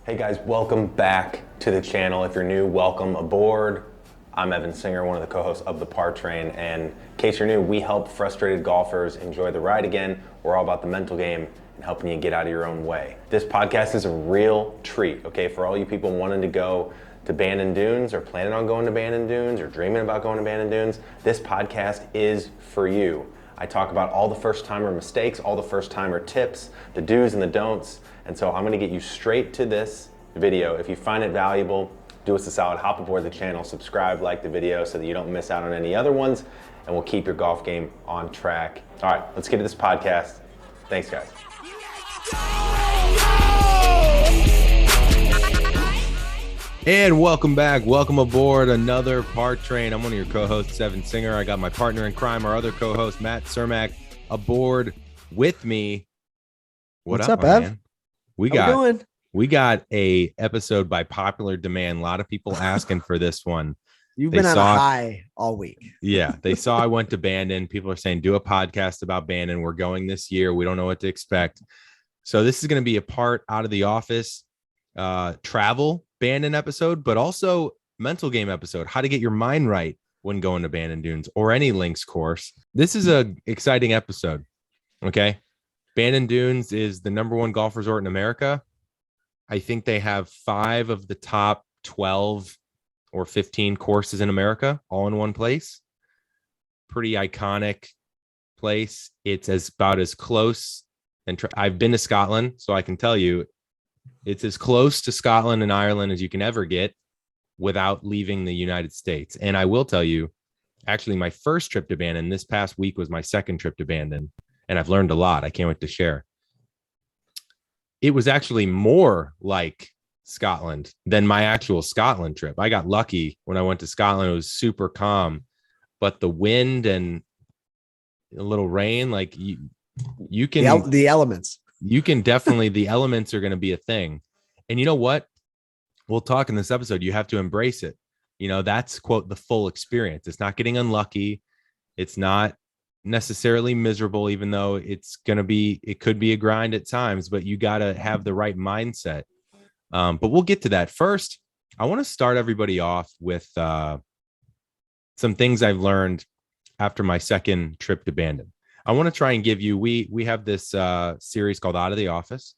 Hey guys, welcome back to the channel. If you're new, welcome aboard. I'm Evan Singer, one of the co-hosts of The Par Train, and in case you're new, we help frustrated golfers enjoy the ride again. We're all about the mental game and helping you get out of your own way. This podcast is a real treat, okay, for all you people wanting to go to Bandon Dunes or planning on going to Bandon Dunes or dreaming about going to Bandon Dunes. This podcast is for you. I talk about all the first-timer mistakes, all the first-timer tips, the do's and the don'ts. And so I'm gonna get you straight to this video. If you find it valuable, do us a solid, hop aboard the channel, subscribe, like the video so that you don't miss out on any other ones, and we'll keep your golf game on track. All right, let's get to this podcast. Thanks, guys. And welcome back. Welcome aboard another Par Train. I'm one of your co-hosts, Evan Singer. I got my partner in crime, our other co-host, Matt Cermak, aboard with me. What's up, Ev? Man? We got a episode by popular demand. A lot of people asking for this one. You've been on a high all week. Yeah, they saw I went to Bandon. People are saying, do a podcast about Bandon. We're going this year. We don't know what to expect. So this is going to be a part out of the office travel Bandon episode, but also mental game episode, how to get your mind right when going to Bandon Dunes or any links course. This is an exciting episode. Okay. Bandon Dunes is the #1 golf resort in America. I think they have 5 of the top 12 or 15 courses in America all in one place. Pretty iconic place. It's about as close. And I've been to Scotland, so I can tell you it's as close to Scotland and Ireland as you can ever get without leaving the United States. And I will tell you, actually, my first trip to Bandon this past week was my second trip to Bandon, and I've learned a lot. I can't wait to share. It was actually more like Scotland than my actual Scotland trip. I got lucky when I went to Scotland. It was super calm, but the wind and a little rain, like you can the elements. You can definitely, the elements are going to be a thing. And you know what? We'll talk in this episode. You have to embrace it. You know, that's quote the full experience. It's not getting unlucky. It's not necessarily miserable, even though it could be a grind at times, but you got to have the right mindset. But we'll get to that. First, I want to start everybody off with some things I've learned after my second trip to Bandon. I want to try and give you, we have this series called Out of the Office,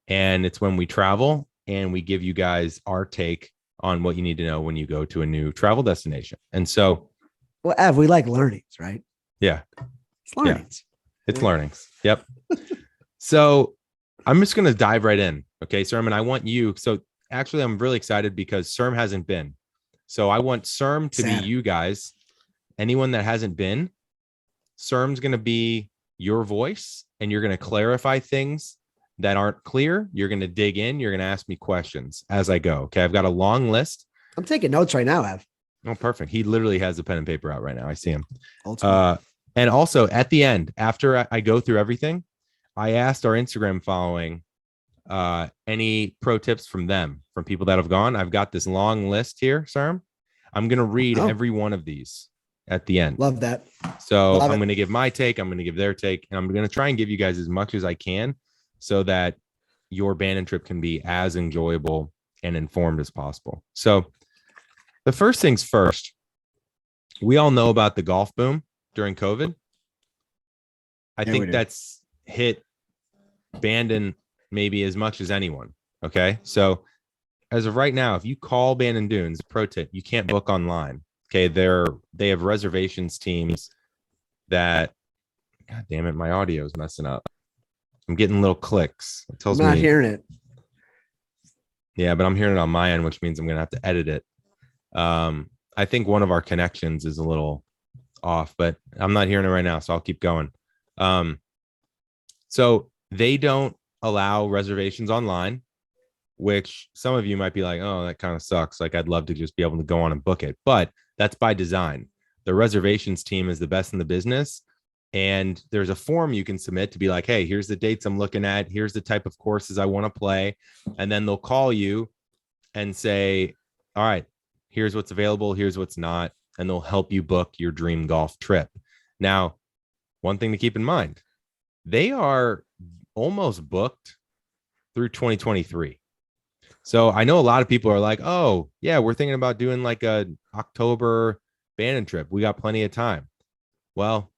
and it's when we travel and we give you guys our take on what you need to know when you go to a new travel destination. And so, well, Ev, we like learnings, right? Yeah. It's learnings. Yeah. It's learnings. Yep. So I'm just going to dive right in. Okay, Serm, and I want you. So actually, I'm really excited because Serm hasn't been. So I want Serm to be you guys. Anyone that hasn't been, Serm's going to be your voice, and you're going to clarify things that aren't clear. You're going to dig in. You're going to ask me questions as I go. Okay, I've got a long list. I'm taking notes right now, Ev. Oh, perfect. He literally has a pen and paper out right now. I see him. And also at the end, after I go through everything, I asked our Instagram following any pro tips from them, from people that have gone. I've got this long list here, Serm. I'm going to read every one of these at the end. Love that. So I'm going to give my take. I'm going to give their take, and I'm going to try and give you guys as much as I can so that your Bandon trip can be as enjoyable and informed as possible. So the first things first, we all know about the golf boom during COVID. I think that's hit Bandon maybe as much as anyone. Okay. So as of right now, if you call Bandon Dunes, pro tip, you can't book online. Okay. They have reservations teams that, God damn it, my audio is messing up. I'm getting little clicks. It tells me. I'm not hearing it. Yeah, but I'm hearing it on my end, which means I'm going to have to edit it. I think one of our connections is a little off, but I'm not hearing it right now, so I'll keep going. So they don't allow reservations online, which some of you might be like, oh, that kind of sucks. Like, I'd love to just be able to go on and book it, but that's by design. The reservations team is the best in the business. And there's a form you can submit to be like, hey, here's the dates I'm looking at. Here's the type of courses I want to play. And then they'll call you and say, all right, here's what's available. Here's what's not. And they'll help you book your dream golf trip. Now, one thing to keep in mind, they are almost booked through 2023. So I know a lot of people are like, oh yeah, we're thinking about doing like a October Bandon trip. We got plenty of time. Well,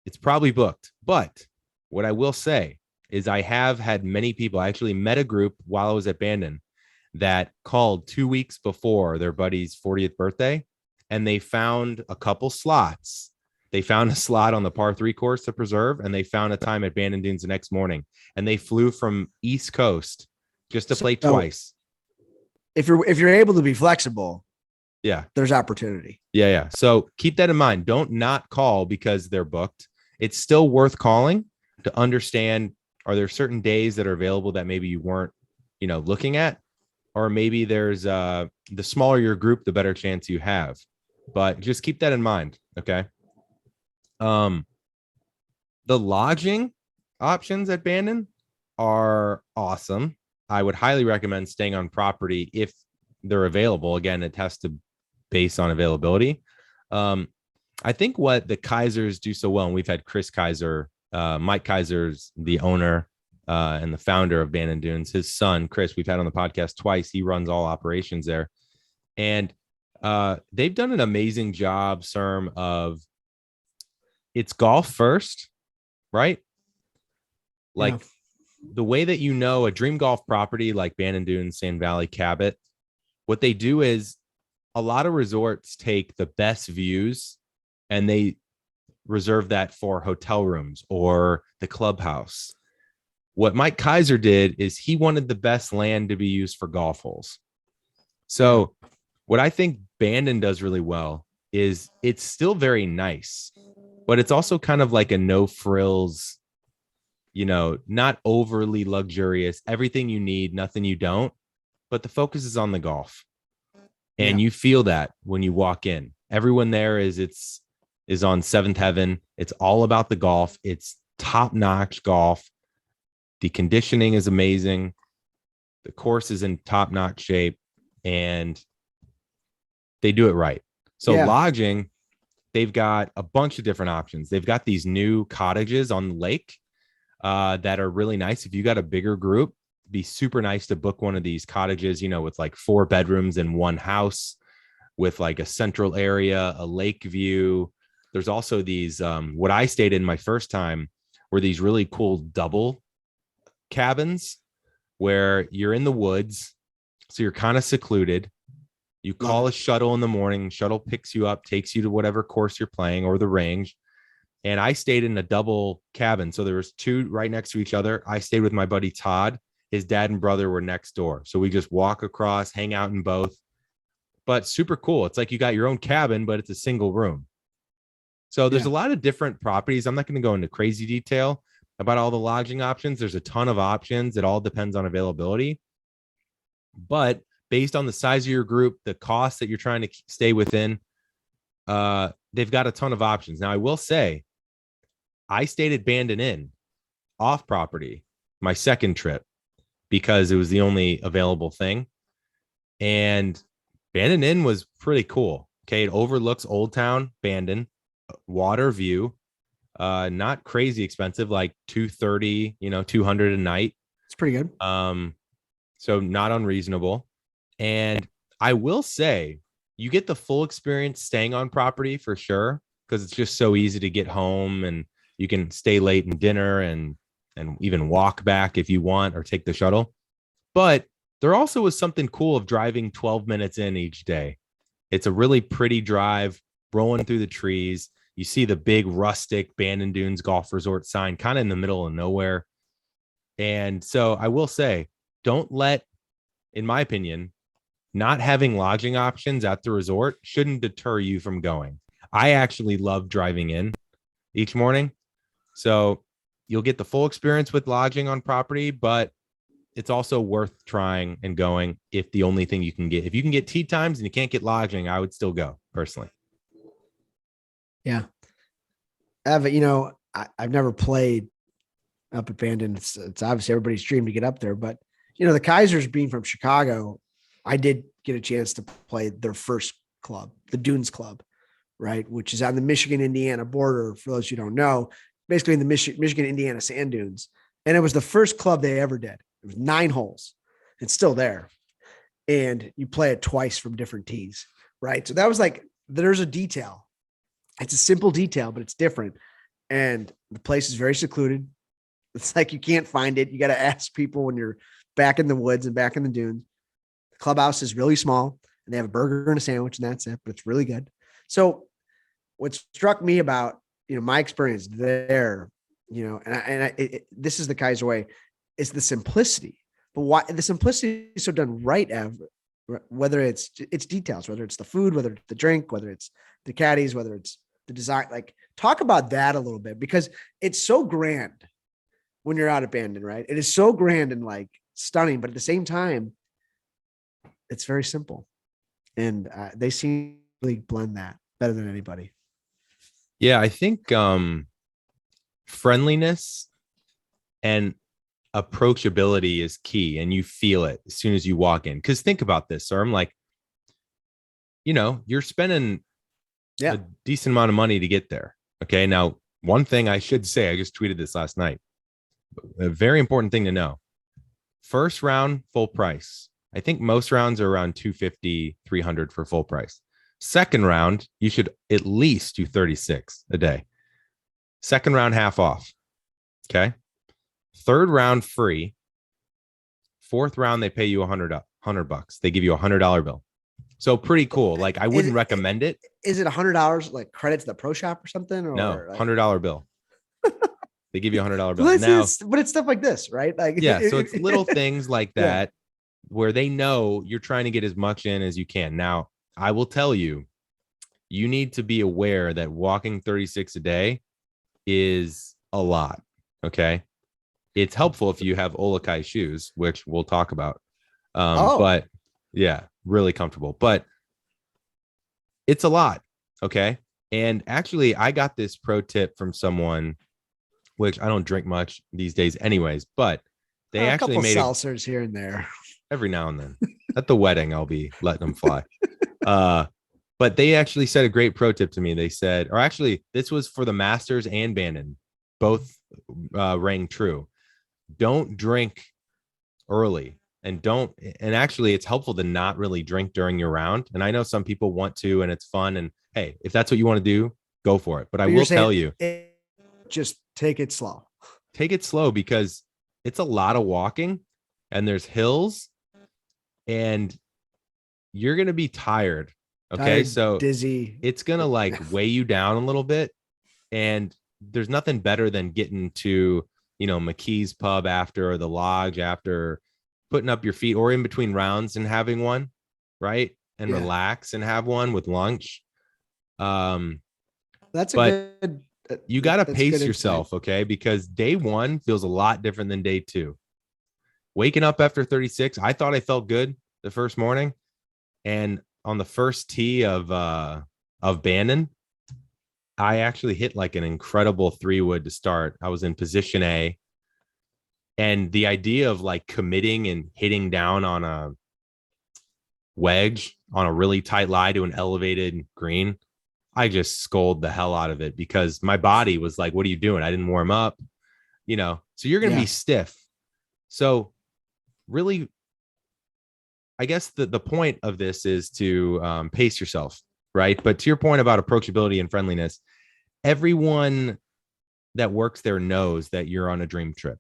it's probably booked. But what I will say is I have had many people. I actually met a group while I was at Bandon that called 2 weeks before their buddy's 40th birthday, and they found a couple slots. They found a slot on the par 3 course to Preserve, and they found a time at Bandon Dunes the next morning. And they flew from East Coast just to play twice. If you're able to be flexible, yeah, there's opportunity. Yeah. So keep that in mind. Don't not call because they're booked. It's still worth calling to understand, are there certain days that are available that maybe you weren't, looking at, or maybe there's the smaller your group, the better chance you have. But just keep that in mind. Okay. The lodging options at Bandon are awesome. I would highly recommend staying on property if they're available. Again, it has to base on availability. I think what the Kaisers do so well, and we've had Chris Kaiser, Mike Kaiser's the owner and the founder of Bandon Dunes. His son, Chris, we've had on the podcast twice. He runs all operations there. And they've done an amazing job, Serm, of it's golf first, right? Like the way that a dream golf property like Bandon Dunes, Sand Valley, Cabot, what they do is a lot of resorts take the best views and they reserve that for hotel rooms or the clubhouse. What Mike Kaiser did is he wanted the best land to be used for golf holes. So what I think Bandon does really well is it's still very nice, but it's also kind of like a no frills, not overly luxurious, everything you need, nothing you don't, but the focus is on the golf. And you feel that when you walk in. Everyone there is on seventh heaven. It's all about the golf. It's top-notch golf. The conditioning is amazing. The course is in top-notch shape, and they do it right. So lodging, they've got a bunch of different options. They've got these new cottages on the lake that are really nice. If you got a bigger group, it'd be super nice to book one of these cottages, with like 4 bedrooms in one house with like a central area, a lake view. There's also these, what I stayed in my first time were these really cool double cabins where you're in the woods. So you're kind of secluded. You call a shuttle in the morning, shuttle picks you up, takes you to whatever course you're playing or the range. And I stayed in a double cabin. So there was 2 right next to each other. I stayed with my buddy Todd. His dad and brother were next door. So we just walk across, hang out in both, but super cool. It's like you got your own cabin, but it's a single room. So there's a lot of different properties. I'm not going to go into crazy detail about all the lodging options. There's a ton of options. It all depends on availability, but based on the size of your group, the cost that you're trying to stay within, they've got a ton of options. Now, I will say, I stayed at Bandon Inn off property, my second trip, because it was the only available thing. And Bandon Inn was pretty cool. Okay. It overlooks Old Town, Bandon, water view, not crazy expensive, like $230, $200 a night. It's pretty good. So not unreasonable. And I will say you get the full experience staying on property for sure, because it's just so easy to get home and you can stay late in dinner and even walk back if you want or take the shuttle. But there also was something cool of driving 12 minutes in each day. It's a really pretty drive, rolling through the trees. You see the big rustic Bandon Dunes Golf Resort sign kind of in the middle of nowhere. And so I will say, don't let, in my opinion, not having lodging options at the resort shouldn't deter you from going. I actually love driving in each morning. So you'll get the full experience with lodging on property, but it's also worth trying and going if the only thing you can get. If you can get tee times and you can't get lodging, I would still go personally. Yeah. I've never played up at Bandon. It's obviously everybody's dream to get up there, but the Kaisers being from Chicago, I did get a chance to play their first club, the Dunes Club, right? Which is on the Michigan-Indiana border. For those who don't know, basically in the Michigan-Indiana sand dunes. And it was the first club they ever did. It was 9 holes. It's still there. And you play it twice from different tees, right? So that was like, there's a detail. It's a simple detail, but it's different. And the place is very secluded. It's like you can't find it. You got to ask people when you're back in the woods and back in the dunes. The clubhouse is really small and they have a burger and a sandwich and that's it, but it's really good. So what struck me about, my experience there, this is the Kaiser way, is the simplicity. But why the simplicity is so done right, Ev, whether it's details, whether it's the food, whether it's the drink, whether it's the caddies, whether it's the design, like talk about that a little bit, because it's so grand when you're out at Bandon, right? It is so grand and like stunning, but at the same time, it's very simple. And they seem to really blend that better than anybody. Yeah, I think friendliness and approachability is key, and you feel it as soon as you walk in. Because think about this. So I'm like, you're spending a decent amount of money to get there. Okay. Now, one thing I should say, I just tweeted this last night. A very important thing to know. First round, full price. I think most rounds are around $250, $300 for full price. Second round, you should at least do $36 a day. Second round, half off. Okay. Third round, free. Fourth round, they pay you $100. They give you $100 bill. So pretty cool. Like I wouldn't recommend it. Is it $100 like credit to the pro shop or something? Or no, like... $100 bill. They give you $100 bill. Well, but it's stuff like this, right? Like yeah. So it's little things like that where they know you're trying to get as much in as you can. Now, I will tell you, you need to be aware that walking 36 a day is a lot. Okay. It's helpful if you have OluKai shoes, which we'll talk about. But yeah, really comfortable, but it's a lot. Okay. And actually I got this pro tip from someone, which I don't drink much these days anyways, but they actually made seltzers here and there every now and then. At the wedding, I'll be letting them fly. But they actually said a great pro tip to me. They said, or actually this was for the Masters and Bandon, both rang true. Don't drink early and actually it's helpful to not really drink during your round. And I know some people want to, and it's fun. And hey, if that's what you want to do, go for it. But I will tell you, just take it slow. Take it slow because it's a lot of walking and there's hills and you're going to be tired. Okay. So dizzy. It's going to like weigh you down a little bit. And there's nothing better than getting to, McKee's pub after, or the lodge after, putting up your feet or in between rounds and having one, right? And relax and have one with lunch. That's good. You got to pace yourself, okay? Because day one feels a lot different than day two. Waking up after 36, I thought I felt good the first morning. And on the first tee of Bandon, I actually hit like an incredible 3-wood to start. I was in position A. And the idea of like committing and hitting down on a wedge on a really tight lie to an elevated green, I just scolded the hell out of it because my body was like, what are you doing? I didn't warm up, so you're going to be stiff. So really, I guess the point of this is to pace yourself, right? But to your point about approachability and friendliness, everyone that works there knows that you're on a dream trip.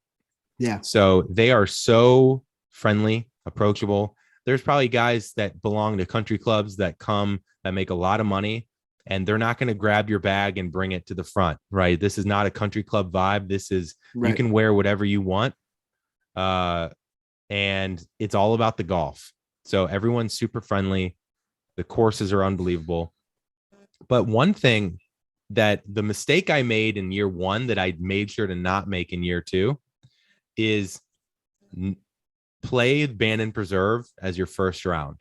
Yeah. So they are so friendly, approachable. There's probably guys that belong to country clubs that come that make a lot of money, and they're not going to grab your bag and bring it to the front, right? This is not a country club vibe. This is, you can wear whatever you want. And it's all about the golf. So everyone's super friendly. The courses are unbelievable. But one thing that the mistake I made in year one that I made sure to not make in year two is play Bandon Preserve as your first round.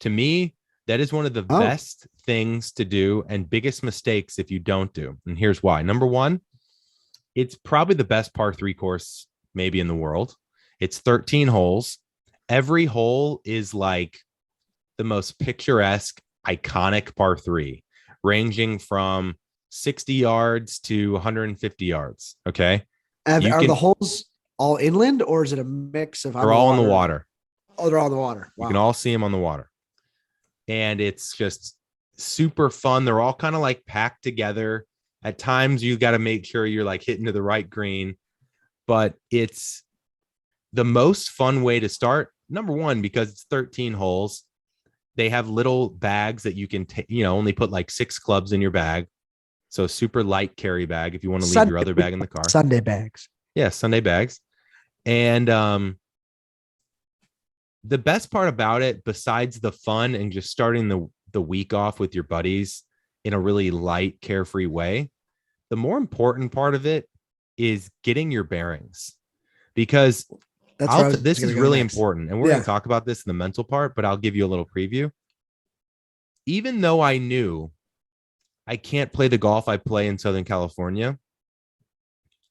To me, that is one of the best things to do and biggest mistakes if you don't do. And here's why. Number one, it's probably the best par 3 course maybe in the world. It's 13 holes. Every hole is like the most picturesque, iconic par 3, ranging from 60 yards to 150 yards. Okay. Are the holes all inland, or is it a mix of? They're all in the water. Oh, they're all in the water. Wow. You can all see them on the water. And it's just super fun. They're all kind of like packed together. At times you got to make sure you're like hitting to the right green, but it's the most fun way to start. Number one, because it's 13 holes. They have little bags that you can take, only put like 6 clubs in your bag. So super light carry bag if you want to leave your other bag in the car. Sunday bags. Yeah, Sunday bags. And the best part about it, besides the fun and just starting the week off with your buddies in a really light, carefree way, the more important part of it is getting your bearings. Because this is really important. And we're going to talk about this in the mental part, but I'll give you a little preview. Even though I knew I can't play the golf I play in Southern California,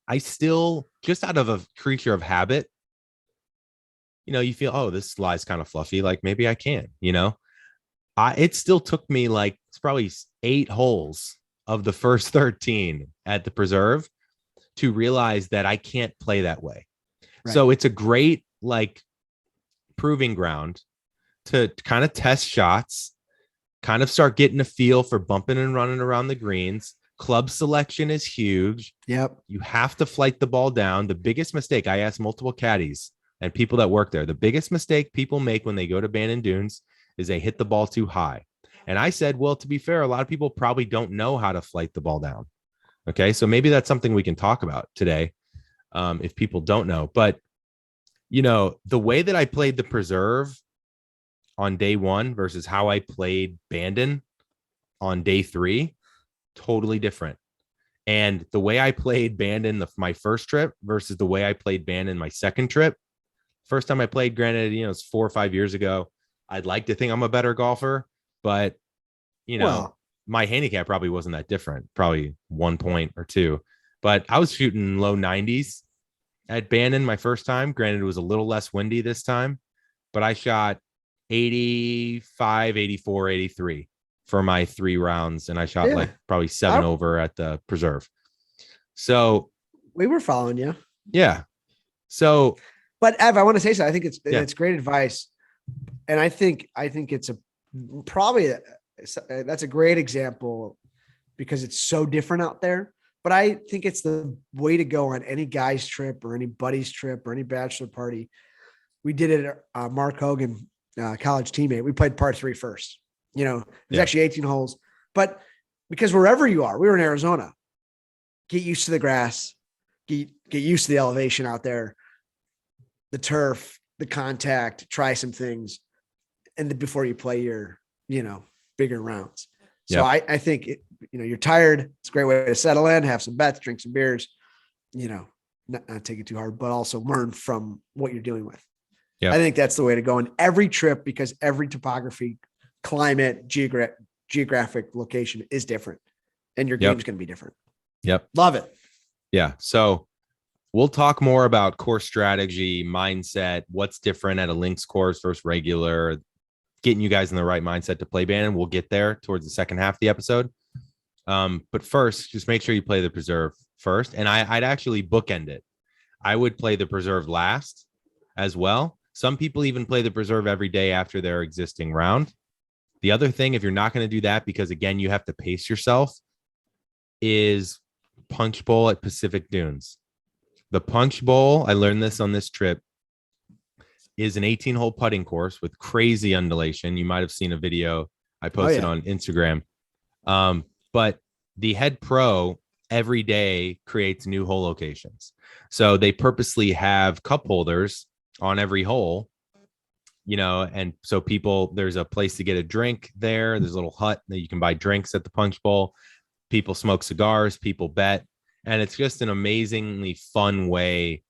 I still, just out of a creature of habit, you feel, oh, this lie's kind of fluffy. Like maybe I can, it still took me like, it's probably 8 holes of the first 13 at the Preserve to realize that I can't play that way. Right. So it's a great like proving ground to kind of test shots, kind of start getting a feel for bumping and running around the greens. Club selection is huge. Yep. You have to flight the ball down. The biggest mistake, I asked multiple caddies and people that work there, the biggest mistake people make when they go to Bandon Dunes is they hit the ball too high. And I said, well, to be fair, a lot of people probably don't know how to flight the ball down. Okay. So maybe that's something we can talk about today. If people don't know, but the way that I played the Preserve on day 1 versus how I played Bandon on day 3, totally different. And the way I played Bandon my first trip versus the way I played Bandon my second trip. First time I played, granted, it's 4 or 5 years ago. I'd like to think I'm a better golfer, but my handicap probably wasn't that different, probably 1 point or 2, but I was shooting low 90s at Bandon my first time. Granted, it was a little less windy this time, but I shot 85, 84, 83 for my 3 rounds. And I shot like probably 7 over at the Preserve. So we were following you. Yeah. So, but Ev, I want to say something. I think it's great advice. And I think it's that's a great example because it's so different out there. But I think it's the way to go on any guy's trip or any buddy's trip or any bachelor party. We did it at Mark Hogan, college teammate. We played par 3 first. It was actually 18 holes. But because wherever you are, we were in Arizona. Get used to the grass. Get used to the elevation out there, the turf, the contact. Try some things, and before you play your bigger rounds. So I think you're tired. It's a great way to settle in, have some bets, drink some beers, not take it too hard, but also learn from what you're dealing with. Yeah. I think that's the way to go in every trip because every topography, climate, geographic location is different and your game's going to be different. Yep. Love it. Yeah. So we'll talk more about course strategy, mindset, what's different at a links course versus regular, getting you guys in the right mindset to play Bandon. We'll get there towards the second half of the episode. But first, just make sure you play the Preserve first. And I'd actually bookend it. I would play the Preserve last as well. Some people even play the Preserve every day after their existing round. The other thing, if you're not going to do that, because again, you have to pace yourself, is Punch Bowl at Pacific Dunes. The Punch Bowl, I learned this on this trip, is an 18-hole putting course with crazy undulation. You might have seen a video I posted on Instagram. But the head pro every day creates new hole locations. So they purposely have cup holders on every hole, and so there's a place to get a drink there. There's a little hut that you can buy drinks at the Punch Bowl. People smoke cigars, people bet. And it's just an amazingly fun way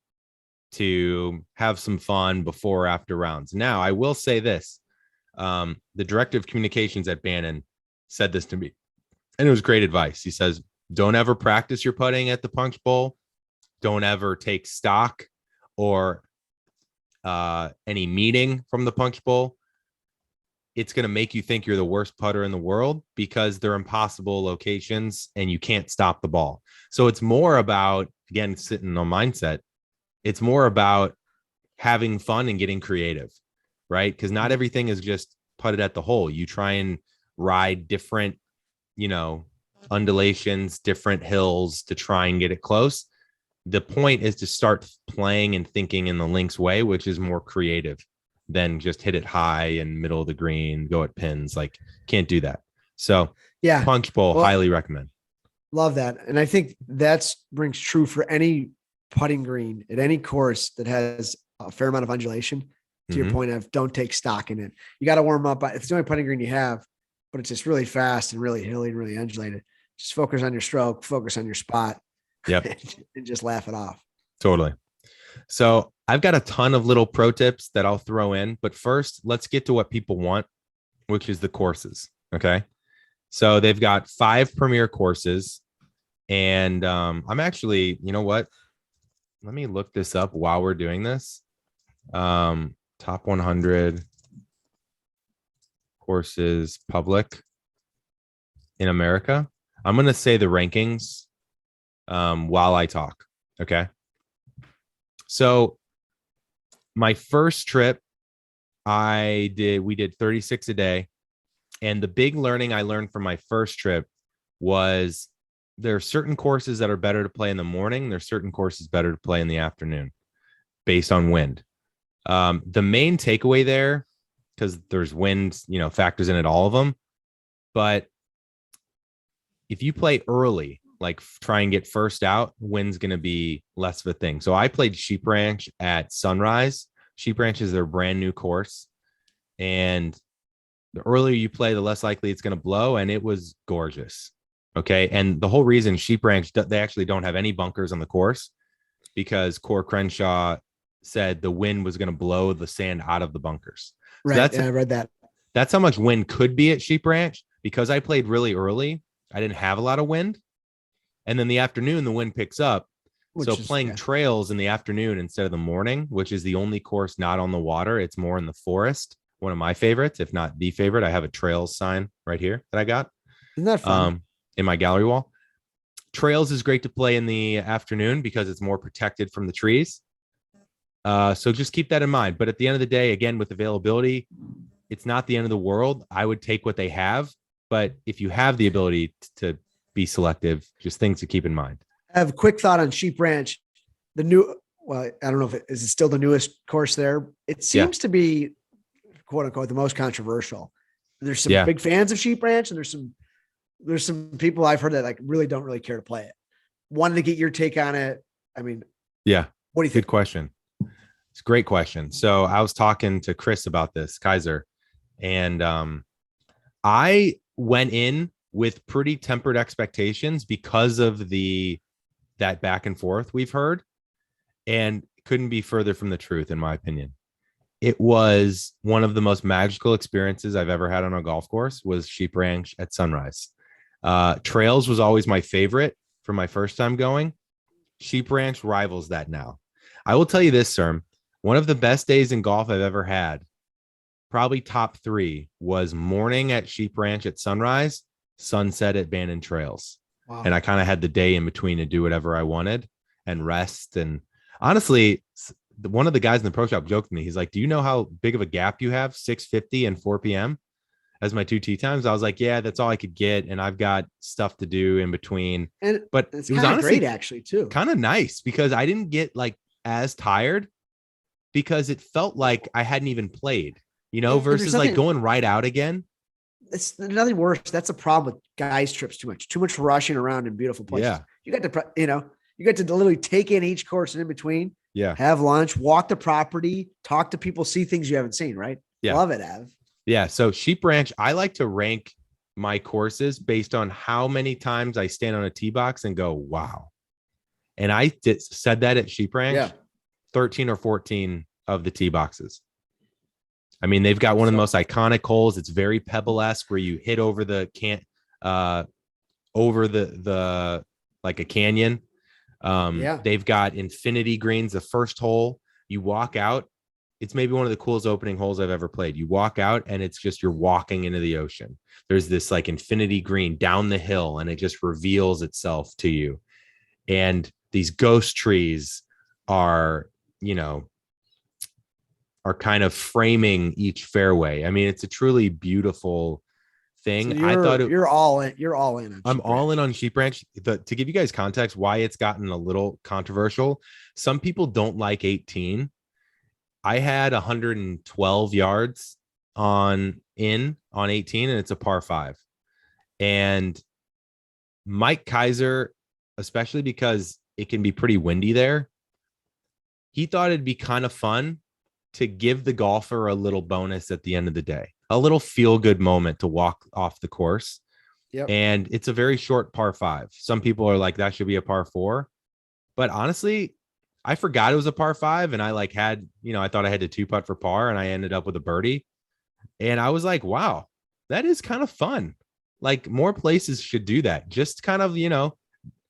to have some fun before or after rounds. Now, I will say this. The director of communications at Bandon said this to me, and it was great advice. He says, don't ever practice your putting at the Punch Bowl. Don't ever take stock or any meeting from the Punch Bowl. It's going to make you think you're the worst putter in the world because they're impossible locations and you can't stop the ball. So it's more about, again, sitting on mindset. It's more about having fun and getting creative, right? Because not everything is just putted at the hole. You try and ride different, undulations, different hills to try and get it close. The point is to start playing and thinking in the links way, which is more creative than just hit it high in middle of the green, go at pins. Like, can't do that. So Yeah. Punch Bowl, highly recommend. Love that. And I think that rings true for any putting green at any course that has a fair amount of undulation. To your point of don't take stock in it. You got to warm up. It's the only putting green you have, but it's just really fast and really hilly and really undulated. Just focus on your stroke, focus on your spot. Yep. And just laugh it off. Totally. So I've got a ton of little pro tips that I'll throw in, but first let's get to what people want, which is the courses. Okay. So they've got 5 premier courses, and I'm actually, you know what? Let me look this up while we're doing this. Top 100 courses public in America. I'm going to say the rankings while I talk. Okay. So my first trip, we did 36 a day. And the big learning I learned from my first trip was there are certain courses that are better to play in the morning. There's certain courses better to play in the afternoon based on wind. The main takeaway there, because there's wind, factors in it, all of them. But if you play early, like try and get first out, wind's going to be less of a thing. So I played Sheep Ranch at sunrise. Sheep Ranch is their brand new course. And the earlier you play, the less likely it's going to blow. And it was gorgeous. Okay. And the whole reason Sheep Ranch, they actually don't have any bunkers on the course because Core Crenshaw said the wind was going to blow the sand out of the bunkers. Right. So I read that. That's how much wind could be at Sheep Ranch. Because I played really early, I didn't have a lot of wind. And then the afternoon, the wind picks up. Playing trails in the afternoon instead of the morning, which is the only course not on the water, it's more in the forest. One of my favorites, if not the favorite. I have a trails sign right here that I got. Isn't that fun? In my gallery wall. Trails is great to play in the afternoon because it's more protected from the trees. So just keep that in mind. But at the end of the day, again, with availability, it's not the end of the world. I would take what they have. But if you have the ability to be selective, just things to keep in mind. I have a quick thought on Sheep Ranch. I don't know if is it still the newest course there. It seems to be, quote unquote, the most controversial. There's some big fans of Sheep Ranch, and there's some people I've heard that don't really care to play it. Wanted to get your take on it. I mean, yeah. What do you think? Good question. It's a great question. So I was talking to Chris about this, Kaiser, and I went in with pretty tempered expectations because of that back and forth we've heard, and couldn't be further from the truth, in my opinion. It was one of the most magical experiences I've ever had on a golf course was Sheep Ranch at sunrise. Trails was always my favorite for my first time going. Sheep Ranch rivals that now. I will tell you this, sir. One of the best days in golf I've ever had, probably top 3, was morning at Sheep Ranch at sunrise, sunset at Bandon Trails. Wow. And I kind of had the day in between to do whatever I wanted and rest. And honestly, one of the guys in the pro shop joked to me. He's like, do you know how big of a gap you have? 6:50 and 4 p.m. as my 2 tee times. I was like, yeah, that's all I could get. And I've got stuff to do in between. But it's it was honestly great, actually, too. Kind of nice because I didn't get as tired because it felt like I hadn't even played, versus going right out again. It's nothing worse. That's a problem with guys' trips. Too much rushing around in beautiful places. Yeah. You got to literally take in each course and in between. Yeah. Have lunch, walk the property, talk to people, see things you haven't seen. Right. Yeah. Love it, Av. Yeah. So Sheep Ranch, I like to rank my courses based on how many times I stand on a tee box and go, wow. And I said that at Sheep Ranch, 13 or 14 of the tee boxes. I mean, they've got one of the most iconic holes. It's very Pebble-esque where you hit over the like a canyon. They've got infinity greens. The first hole, you walk out. It's maybe one of the coolest opening holes I've ever played. You walk out and it's just, you're walking into the ocean. There's this infinity green down the hill and it just reveals itself to you. And these ghost trees are, are kind of framing each fairway. I mean, it's a truly beautiful thing. So I thought you're all in. You're all in. I'm all in on Sheep Ranch. To give you guys context, why it's gotten a little controversial. Some people don't like 18. I had 112 yards on 18, and it's a par 5. And Mike Kaiser, especially because it can be pretty windy there, he thought it'd be kind of fun to give the golfer a little bonus at the end of the day, a little feel good moment to walk off the course. Yep. And it's a very short par 5. Some people are like, that should be a par 4. But honestly, I forgot it was a par 5. And I I thought I had to 2-putt for par, and I ended up with a birdie. And I was like, wow, that is kind of fun. Like, more places should do that. Just kind of,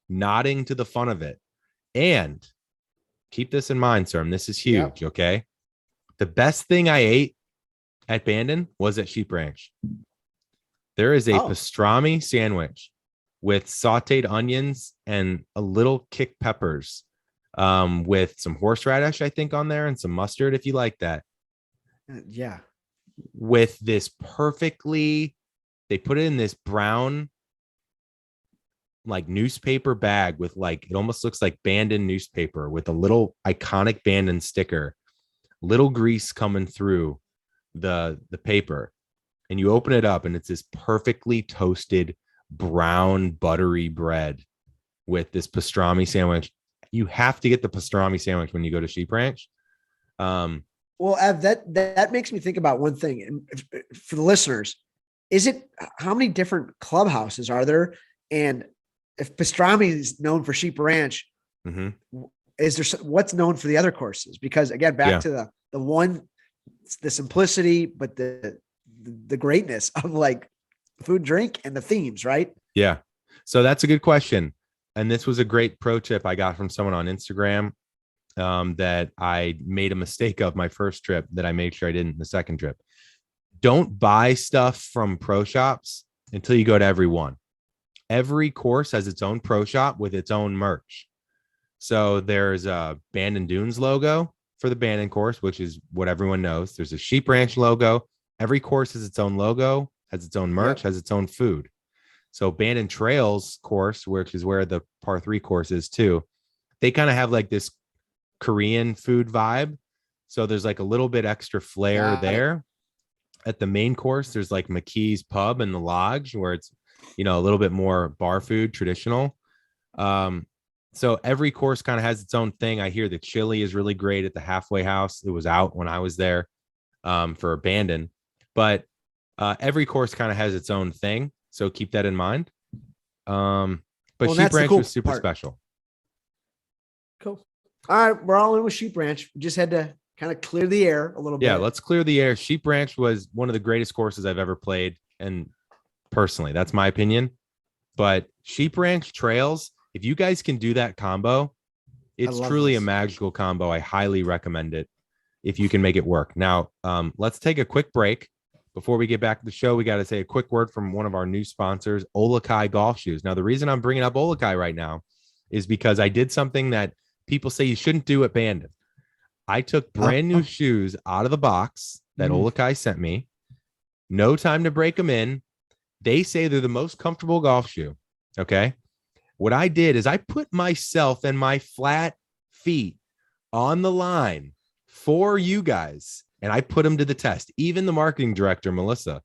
nodding to the fun of it. And keep this in mind, sir. This is huge. Yep. Okay. The best thing I ate at Bandon was at Sheep Ranch. There is a pastrami sandwich with sauteed onions and a little kick peppers, with some horseradish, I think, on there, and some mustard, if you like that. Yeah. With this they put it in this brown, like, newspaper bag with, like, it almost looks like Bandon newspaper with a little iconic Bandon sticker, little grease coming through the paper. And you open it up, and it's this perfectly toasted brown buttery bread with this pastrami sandwich. You have to get the pastrami sandwich when you go to Sheep Ranch. Well, Ev, that makes me think about one thing. And for the listeners, how many different clubhouses are there? And if pastrami is known for Sheep Ranch, is there what's known for the other courses? Because again, back to the simplicity, but the greatness of, like, food, drink, and the themes, right? Yeah. So that's a good question. And this was a great pro tip I got from someone on Instagram, that I made a mistake of my first trip that I made sure I didn't the second trip. Don't buy stuff from pro shops until you go to every one. Every course has its own pro shop with its own merch. So there's a Bandon Dunes logo for the Bandon course, which is what everyone knows. There's a Sheep Ranch logo. Every course has its own logo, has its own merch, has its own food. So Bandon Trails course, which is where the par 3 course is too, they kind of have like this Korean food vibe. So there's like a little bit extra flair there. At the main course, there's like McKee's Pub and the Lodge, where it's, a little bit more bar food, traditional. So every course kind of has its own thing. I hear the chili is really great at the Halfway House. It was out when I was there, for Bandon. But every course kind of has its own thing. So keep that in mind. But Sheep Ranch was super special. Cool. All right. We're all in with Sheep Ranch. We just had to kind of clear the air a little bit. Yeah, let's clear the air. Sheep Ranch was one of the greatest courses I've ever played. And personally, that's my opinion. But Sheep Ranch Trails, if you guys can do that combo, it's truly a magical combo. I highly recommend it if you can make it work. Now, let's take a quick break. Before we get back to the show, we got to say a quick word from one of our new sponsors, OluKai Golf Shoes. Now, the reason I'm bringing up OluKai right now is because I did something that people say you shouldn't do at Bandon. I took brand new shoes out of the box that OluKai sent me. No time to break them in. They say they're the most comfortable golf shoe. Okay. What I did is I put myself and my flat feet on the line for you guys, and I put them to the test. Even the marketing director, Melissa,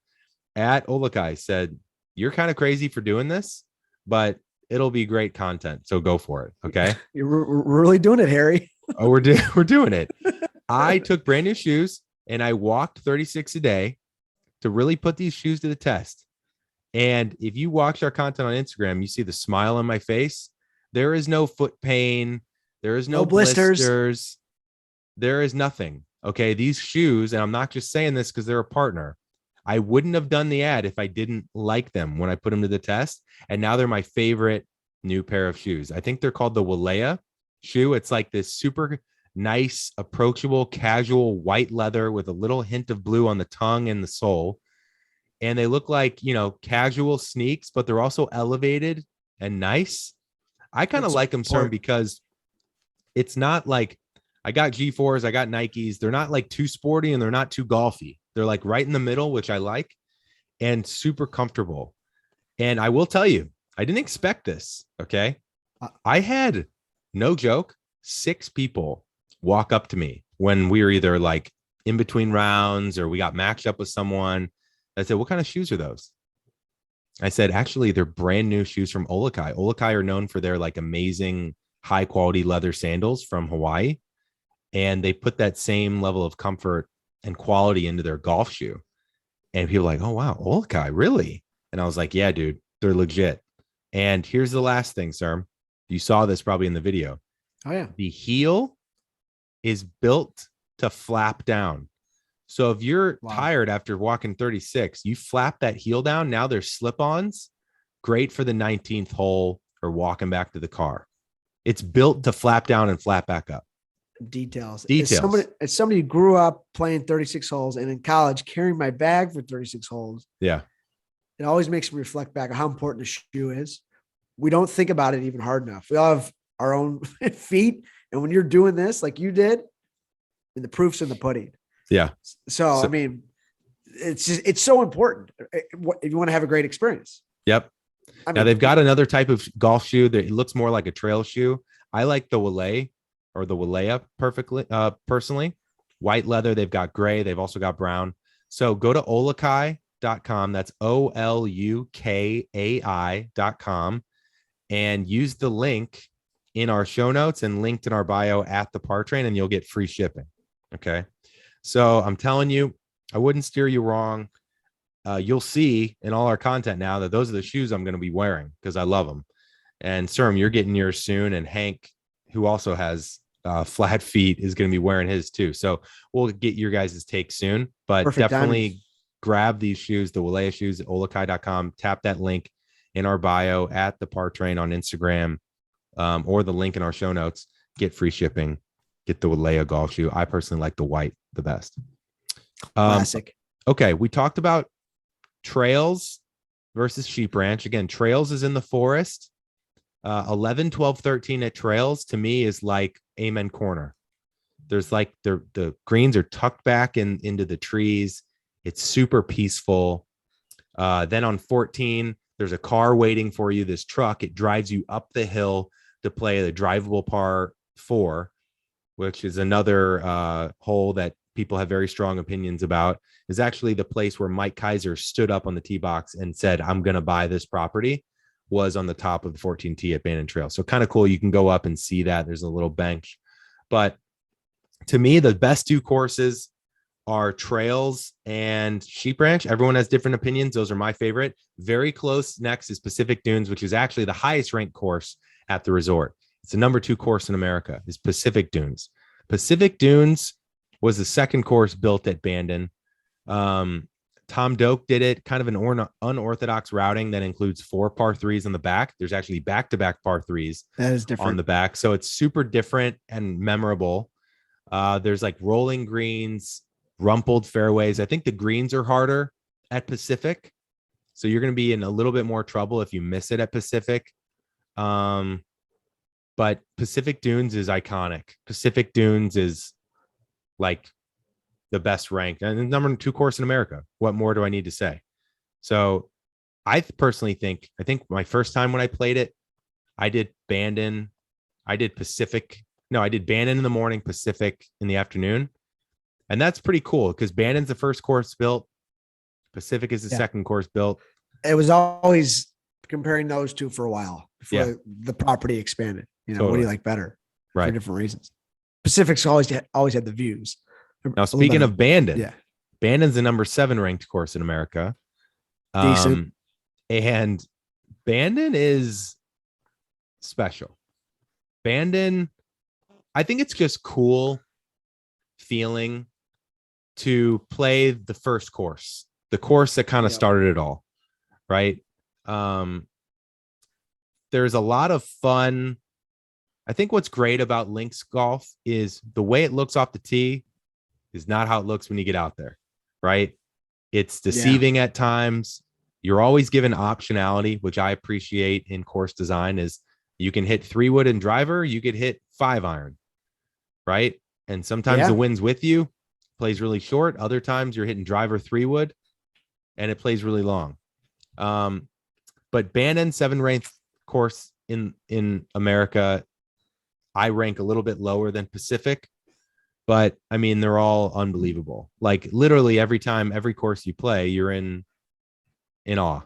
at OluKai said, you're kind of crazy for doing this, but it'll be great content. So go for it. Okay. You're really doing it, Harry. Oh, we're doing it. I took brand new shoes and I walked 36 a day to really put these shoes to the test. And if you watch our content on Instagram, you see the smile on my face. There is no foot pain. There is no blisters. There is nothing. Okay. These shoes, and I'm not just saying this because they're a partner. I wouldn't have done the ad if I didn't like them when I put them to the test. And now they're my favorite new pair of shoes. I think they're called the Walea shoe. It's like this super nice, approachable, casual white leather with a little hint of blue on the tongue and the sole. And they look like, casual sneaks, but they're also elevated and nice. I kind of like them, sir, because it's not like, I got G4s, I got Nikes. They're not like too sporty and they're not too golfy. They're like right in the middle, which I like, and super comfortable. And I will tell you, I didn't expect this. Okay. I had, no joke, 6 people walk up to me when we were either like in between rounds or we got matched up with someone. I said, what kind of shoes are those? I said, actually, they're brand new shoes from OluKai. OluKai are known for their like amazing high quality leather sandals from Hawaii. And they put that same level of comfort and quality into their golf shoe. And people are like, oh, wow, OluKai, really? And I was like, yeah, dude, they're legit. And here's the last thing, sir. You saw this probably in the video. Oh, yeah. The heel is built to flap down. So if you're tired after walking 36, you flap that heel down. Now there's slip-ons. Great for the 19th hole or walking back to the car. It's built to flap down and flap back up. Details. As somebody who grew up playing 36 holes and in college carrying my bag for 36 holes. Yeah. It always makes me reflect back on how important the shoe is. We don't think about it even hard enough. We all have our own feet. And when you're doing this, like you did, and the proof's in the pudding. Yeah. So I mean, it's so important if you want to have a great experience. Yep. Now they've got another type of golf shoe that it looks more like a trail shoe. I like the Wale or the Walea personally. White leather. They've got gray. They've also got brown. So go to OluKai.com. That's OluKai.com and use the link in our show notes and linked in our bio at the Par Train, and you'll get free shipping. Okay. So I'm telling you, I wouldn't steer you wrong. You'll see in all our content now that those are the shoes I'm going to be wearing because I love them. And Serm, you're getting yours soon. And Hank, who also has flat feet, is going to be wearing his too. So we'll get your guys' take soon, but Perfect definitely timing. Grab these shoes, the Walea shoes at OluKai.com. Tap that link in our bio at the Par Train on Instagram, or the link in our show notes. Get free shipping. Get the Walea golf shoe. I personally like the white the best. Classic. Okay, we talked about trails versus sheep ranch. Again, trails is in the forest. 11, 12, 13 at trails to me is like Amen Corner. There's like the greens are tucked back into the trees. It's super peaceful. Then on 14, there's a car waiting for you, this truck. It drives you up the hill to play the drivable par 4, which is another hole that people have very strong opinions about. Is actually the place where Mike Kaiser stood up on the tee box and said, I'm going to buy this property, was on the top of the 14 tee at Bandon Trail. So kind of cool. You can go up and see that. There's a little bench. But to me, the best 2 courses are trails and sheep ranch. Everyone has different opinions. Those are my favorite. Very close next is Pacific Dunes, which is actually the highest ranked course at the resort. It's the number 2 course in America, is Pacific Dunes. Pacific Dunes was the second course built at Bandon. Tom Doak did it, kind of an unorthodox routing that includes 4 par 3s on the back. There's actually back-to-back par 3s that is different on the back. So it's super different and memorable. There's like rolling greens, rumpled fairways. I think the greens are harder at Pacific. So you're going to be in a little bit more trouble if you miss it at Pacific. But Pacific Dunes is iconic. Pacific Dunes is like the best ranked and the number 2 course in America. What more do I need to say? So I personally think my first time when I played it, I did Bandon. I did Pacific. No, I did Bandon in the morning, Pacific in the afternoon. And that's pretty cool because Bandon's the first course built. Pacific is the second course built. It was always comparing those 2 for a while before the property expanded. You know, what do you like better? Right. For different reasons. Pacific's always had the views. Now, speaking of Bandon, Bandon's the number 7 ranked course in America. Decent. And Bandon is special. Bandon, I think it's just cool feeling to play the first course, the course that kind of started it all, right? There's a lot of fun. I think what's great about links golf is the way it looks off the tee is not how it looks when you get out there, right? It's deceiving at times. You're always given optionality, which I appreciate in course design. Is you can hit 3-wood and driver, you could hit 5-iron, right? And sometimes the wind's with you, plays really short. Other times you're hitting driver 3-wood and it plays really long. But Bandon 7 ranked course in America, I rank a little bit lower than Pacific, but I mean, they're all unbelievable. Like literally every course you play, you're in awe.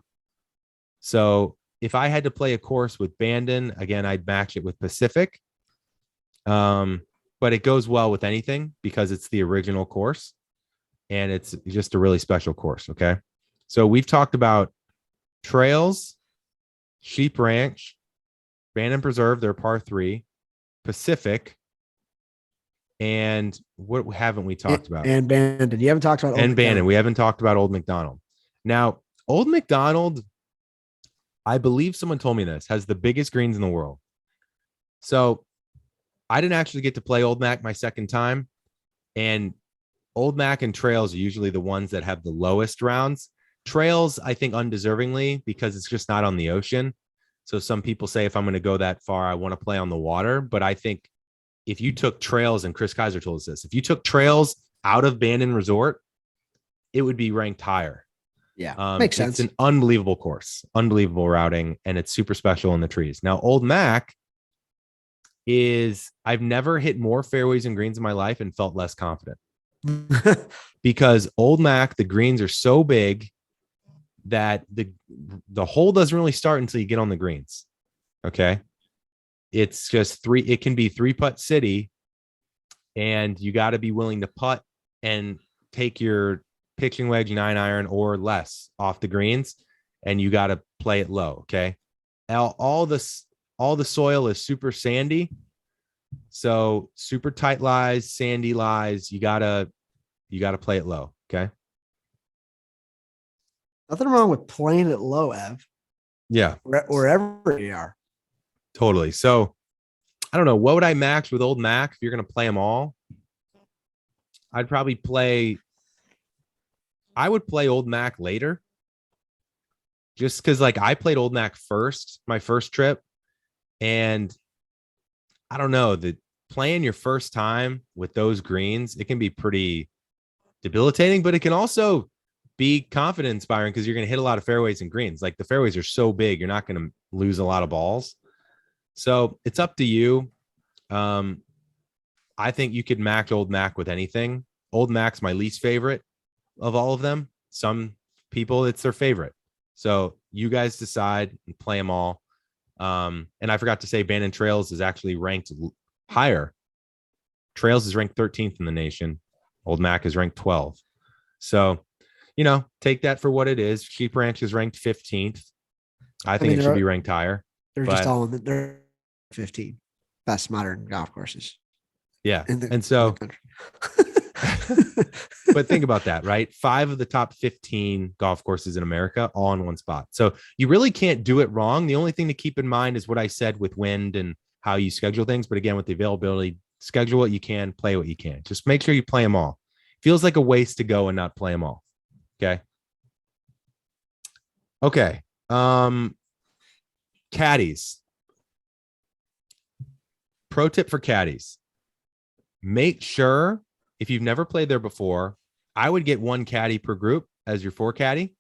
So if I had to play a course with Bandon, again, I'd match it with Pacific. But it goes well with anything because it's the original course and it's just a really special course. Okay. So we've talked about Trails, Sheep Ranch, Bandon Preserve, their par 3, Pacific, and what haven't we talked about? And Bandon. You haven't talked about Old Bandon. We haven't talked about Old MacDonald. Now, Old MacDonald, I believe someone told me this, has the biggest greens in the world. So I didn't actually get to play Old Mac my second time. And Old Mac and Trails are usually the ones that have the lowest rounds. Trails, I think, undeservingly, because it's just not on the ocean. So some people say if I'm going to go that far, I want to play on the water. But I think if you took Trails, and Chris Kaiser told us this, if you took Trails out of Bandon Resort, it would be ranked higher. Yeah, makes sense. It's an unbelievable course, unbelievable routing, and it's super special in the trees. Now, Old Mac is, I've never hit more fairways and greens in my life and felt less confident. Because Old Mac, the greens are so big that the hole doesn't really start until you get on the greens. Okay. It's just it can be 3-putt city, and you got to be willing to putt and take your pitching wedge 9-iron or less off the greens, and you got to play it low. Okay. All the soil is super sandy. So super tight lies, sandy lies. You gotta play it low. Okay. Nothing wrong with playing it low, Ev. Yeah. Wherever you are. Totally. So I don't know. What would I max with Old Mac if you're going to play them all? I would play Old Mac later. Just because like I played Old Mac first, my first trip. And I don't know, playing your first time with those greens, it can be pretty debilitating, but it can also be confidence inspiring because you're going to hit a lot of fairways and greens. Like the fairways are so big, you're not going to lose a lot of balls. So it's up to you. I think you could max Old Mac with anything. Old Mac's my least favorite of all of them. Some people, it's their favorite. So you guys decide and play them all. And I forgot to say Bandon Trails is actually ranked higher. Trails is ranked 13th in the nation. Old Mac is ranked 12th. So, take that for what it is. Sheep Ranch is ranked 15th. I think it should be ranked higher. They're just all in they're 15 best modern golf courses. Yeah. But think about that, right? 5 of the top 15 golf courses in America, all in one spot. So you really can't do it wrong. The only thing to keep in mind is what I said with wind and how you schedule things. But again, with the availability, schedule what you can, play what you can. Just make sure you play them all. Feels like a waste to go and not play them all. Okay. Caddies. Pro tip for caddies. Make sure, if you've never played there before, I would get 1 caddy per group as your 4 caddy.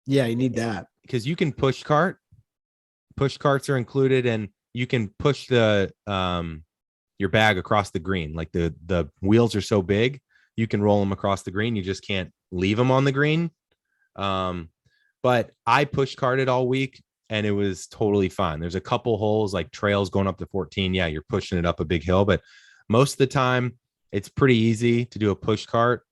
Yeah, you need that. Because you can push cart. Push carts are included, and you can push the your bag across the green. Like the wheels are so big, you can roll them across the green. You just can't leave them on the green. But I push carted all week, and it was totally fine. There's a couple holes like Trails going up to 14. Yeah, you're pushing it up a big hill, but most of the time it's pretty easy to do a push cart.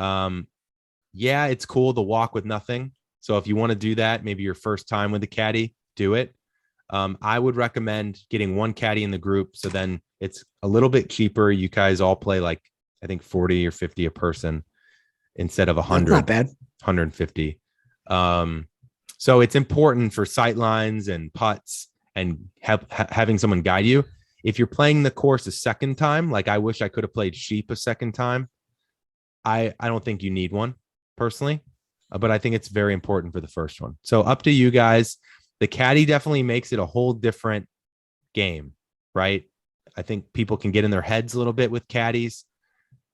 Yeah, it's cool to walk with nothing. So if you want to do that, maybe your first time with a caddy, do it. I would recommend getting 1 caddy in the group. So then it's a little bit cheaper. You guys all play like, I think 40 or 50 a person instead of 100. Not bad. 150. So it's important for sight lines and putts and having someone guide you. If you're playing the course a second time, like I wish I could have played Sheep a second time, I don't think you need one personally, but I think it's very important for the first one. So up to you guys. The caddy definitely makes it a whole different game, right? I think people can get in their heads a little bit with caddies.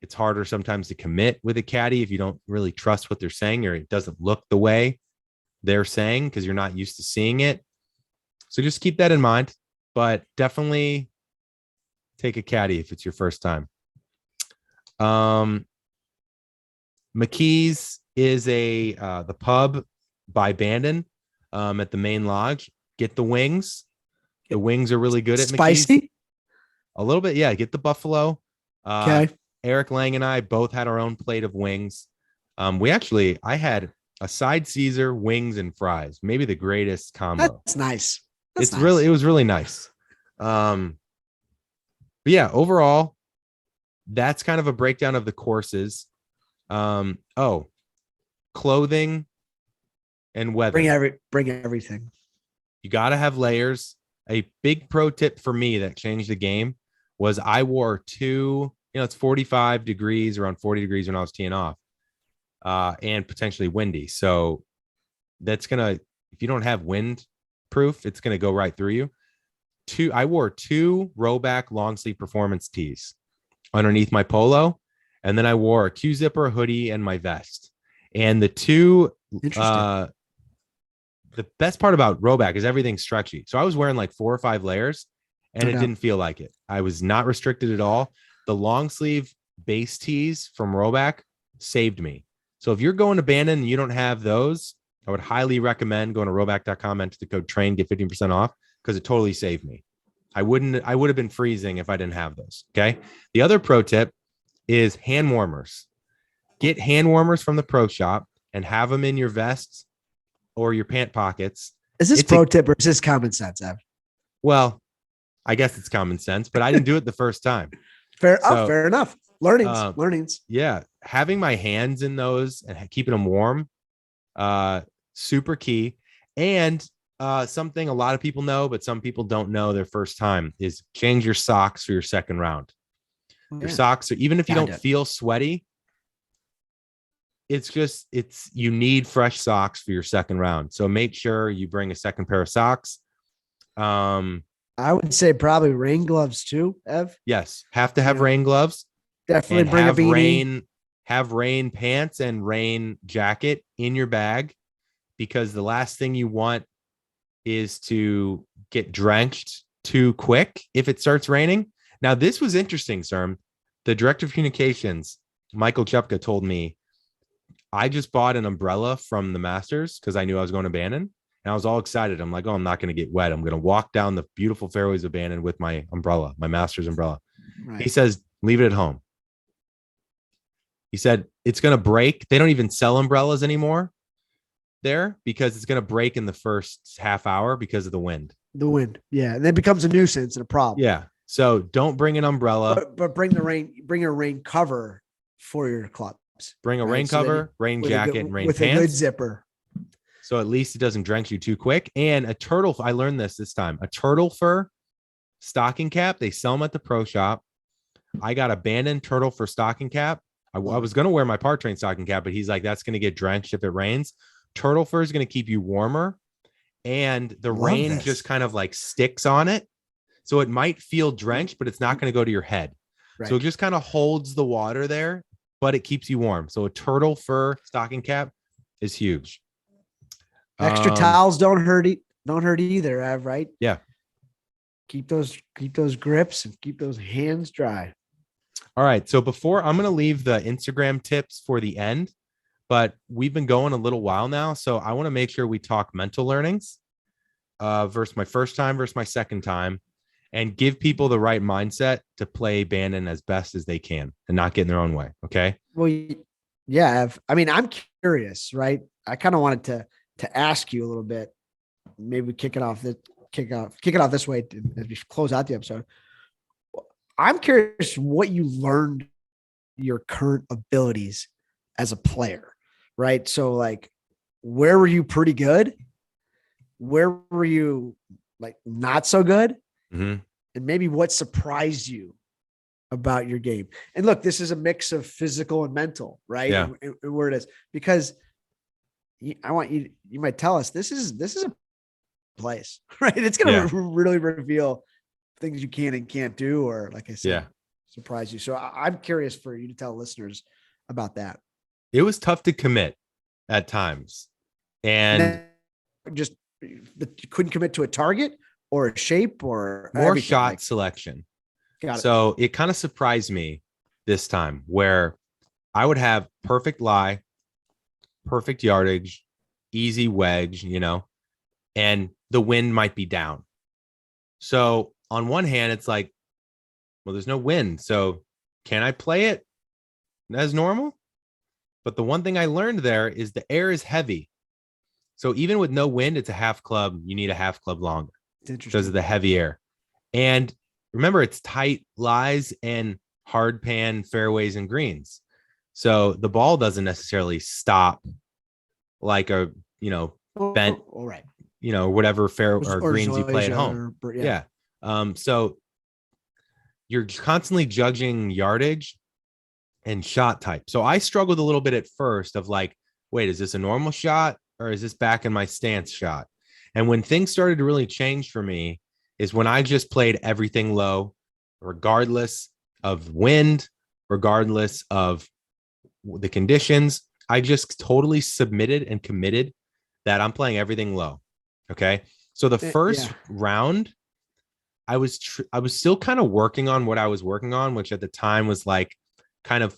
It's harder sometimes to commit with a caddy if you don't really trust what they're saying, or it doesn't look the way they're saying because you're not used to seeing it. So just keep that in mind, but definitely take a caddy if it's your first time. McKee's is the pub by Bandon at the main lodge. Get the wings. The wings are really good at McKee's. Spicy? A little bit, yeah. Get the buffalo. Okay. Eric Lang and I both had our own plate of wings. I had a side Caesar, wings, and fries. Maybe the greatest combo. That's nice. It was really nice. But yeah, overall, that's kind of a breakdown of the courses. Clothing and weather. Bring everything. You got to have layers. A big pro tip for me that changed the game was I wore it's 45 degrees, around 40 degrees when I was teeing off, and potentially windy. So that's if you don't have wind proof, it's going to go right through you. I wore 2 rowback long sleeve performance tees underneath my polo. And then I wore a Q zipper, a hoodie, and my vest. And the best part about rowback is everything's stretchy. So I was wearing like 4 or 5 layers and it didn't feel like it. I was not restricted at all. The long sleeve base tees from rowback saved me. So if you're going to Bandon and you don't have those, I would highly recommend going to rowback.com, enter the code TRAIN, get 15% off because it totally saved me. I would have been freezing if I didn't have those. Okay. The other pro tip is hand warmers. Get hand warmers from the pro shop and have them in your vests or your pant pockets. Is this pro tip or is this common sense, Ev? Well, I guess it's common sense, but I didn't do it the first time. Fair enough. Learnings. Yeah. Having my hands in those and keeping them warm, super key. And something a lot of people know, but some people don't know their first time is change your socks for your second round. Your socks, so even if you don't feel sweaty, you need fresh socks for your second round. So make sure you bring a second pair of socks. I would say probably rain gloves too, Ev. Yes, have to have rain gloves. Definitely bring a beanie. Have rain pants and rain jacket in your bag because the last thing you want is to get drenched too quick if it starts raining. Now, this was interesting, Serm. The director of communications, Michael Chupka, told me, I just bought an umbrella from the Masters because I knew I was going to Bandon. And I was all excited. I'm like, I'm not going to get wet. I'm going to walk down the beautiful fairways of Bandon with my umbrella, my Masters umbrella. Right. He says, leave it at home. He said, it's going to break. They don't even sell umbrellas anymore there because it's going to break in the first half hour because of the wind. Yeah. And then it becomes a nuisance and a problem. Yeah. So don't bring an umbrella, but bring a rain cover for your clubs. Bring a rain cover, rain jacket, and rain with pants. A good zipper. So at least it doesn't drench you too quick. And a turtle, I learned this time, a turtle fur stocking cap. They sell them at the pro shop. I got a Bandon turtle fur stocking cap. I was going to wear my Park Train stocking cap, but he's like, that's going to get drenched if it rains. Turtle fur is going to keep you warmer. And the rain just kind of like sticks on it. So it might feel drenched, but it's not going to go to your head. Right. So it just kind of holds the water there, but it keeps you warm. So a turtle fur stocking cap is huge. Extra towels don't hurt either, Av, right? Yeah. Keep those grips and keep those hands dry. All right. So before I'm going to leave the Instagram tips for the end, but we've been going a little while now. So I want to make sure we talk mental learnings versus my first time versus my second time and give people the right mindset to play Bandon as best as they can and not get in their own way. Okay. Well, yeah. I mean, I'm curious, right? I kind of wanted to ask you a little bit, maybe kick it off this way as we close out the episode. I'm curious what you learned your current abilities as a player, right? So like, where were you pretty good? Where were you like not so good? Mm-hmm. And maybe what surprised you about your game? And look, this is a mix of physical and mental, right? Yeah. And where it is, because I want you might tell us this is a place, right? It's going to really reveal things you can and can't do, or like I said, Yeah. surprise you. So I'm curious for you to tell listeners about that. It was tough to commit at times. And And then just you couldn't commit to a target or a shape or more everything, shot like, selection. got it. So it kind of surprised me this time where I would have perfect lie, perfect yardage, easy wedge, and the wind might be down. So on one hand, it's like, well, there's no wind. So can I play it as normal? But the one thing I learned there is the air is heavy. So even with no wind, it's a half club. You need a half club longer It's interesting. because of the heavy air. And remember, it's tight lies and hard pan fairways and greens. So the ball doesn't necessarily stop like a, bent, all right. whatever fair or greens you play at Zoysia home. or- Yeah. So you're constantly judging yardage and shot type. So I struggled a little bit at first of like, wait, is this a normal shot or is this back in my stance shot? And when things started to really change for me is when I just played everything low, regardless of wind, regardless of the conditions. I just totally submitted and committed that I'm playing everything low. Okay. So the first round, I was still kind of working on what I was working on, which at the time was like kind of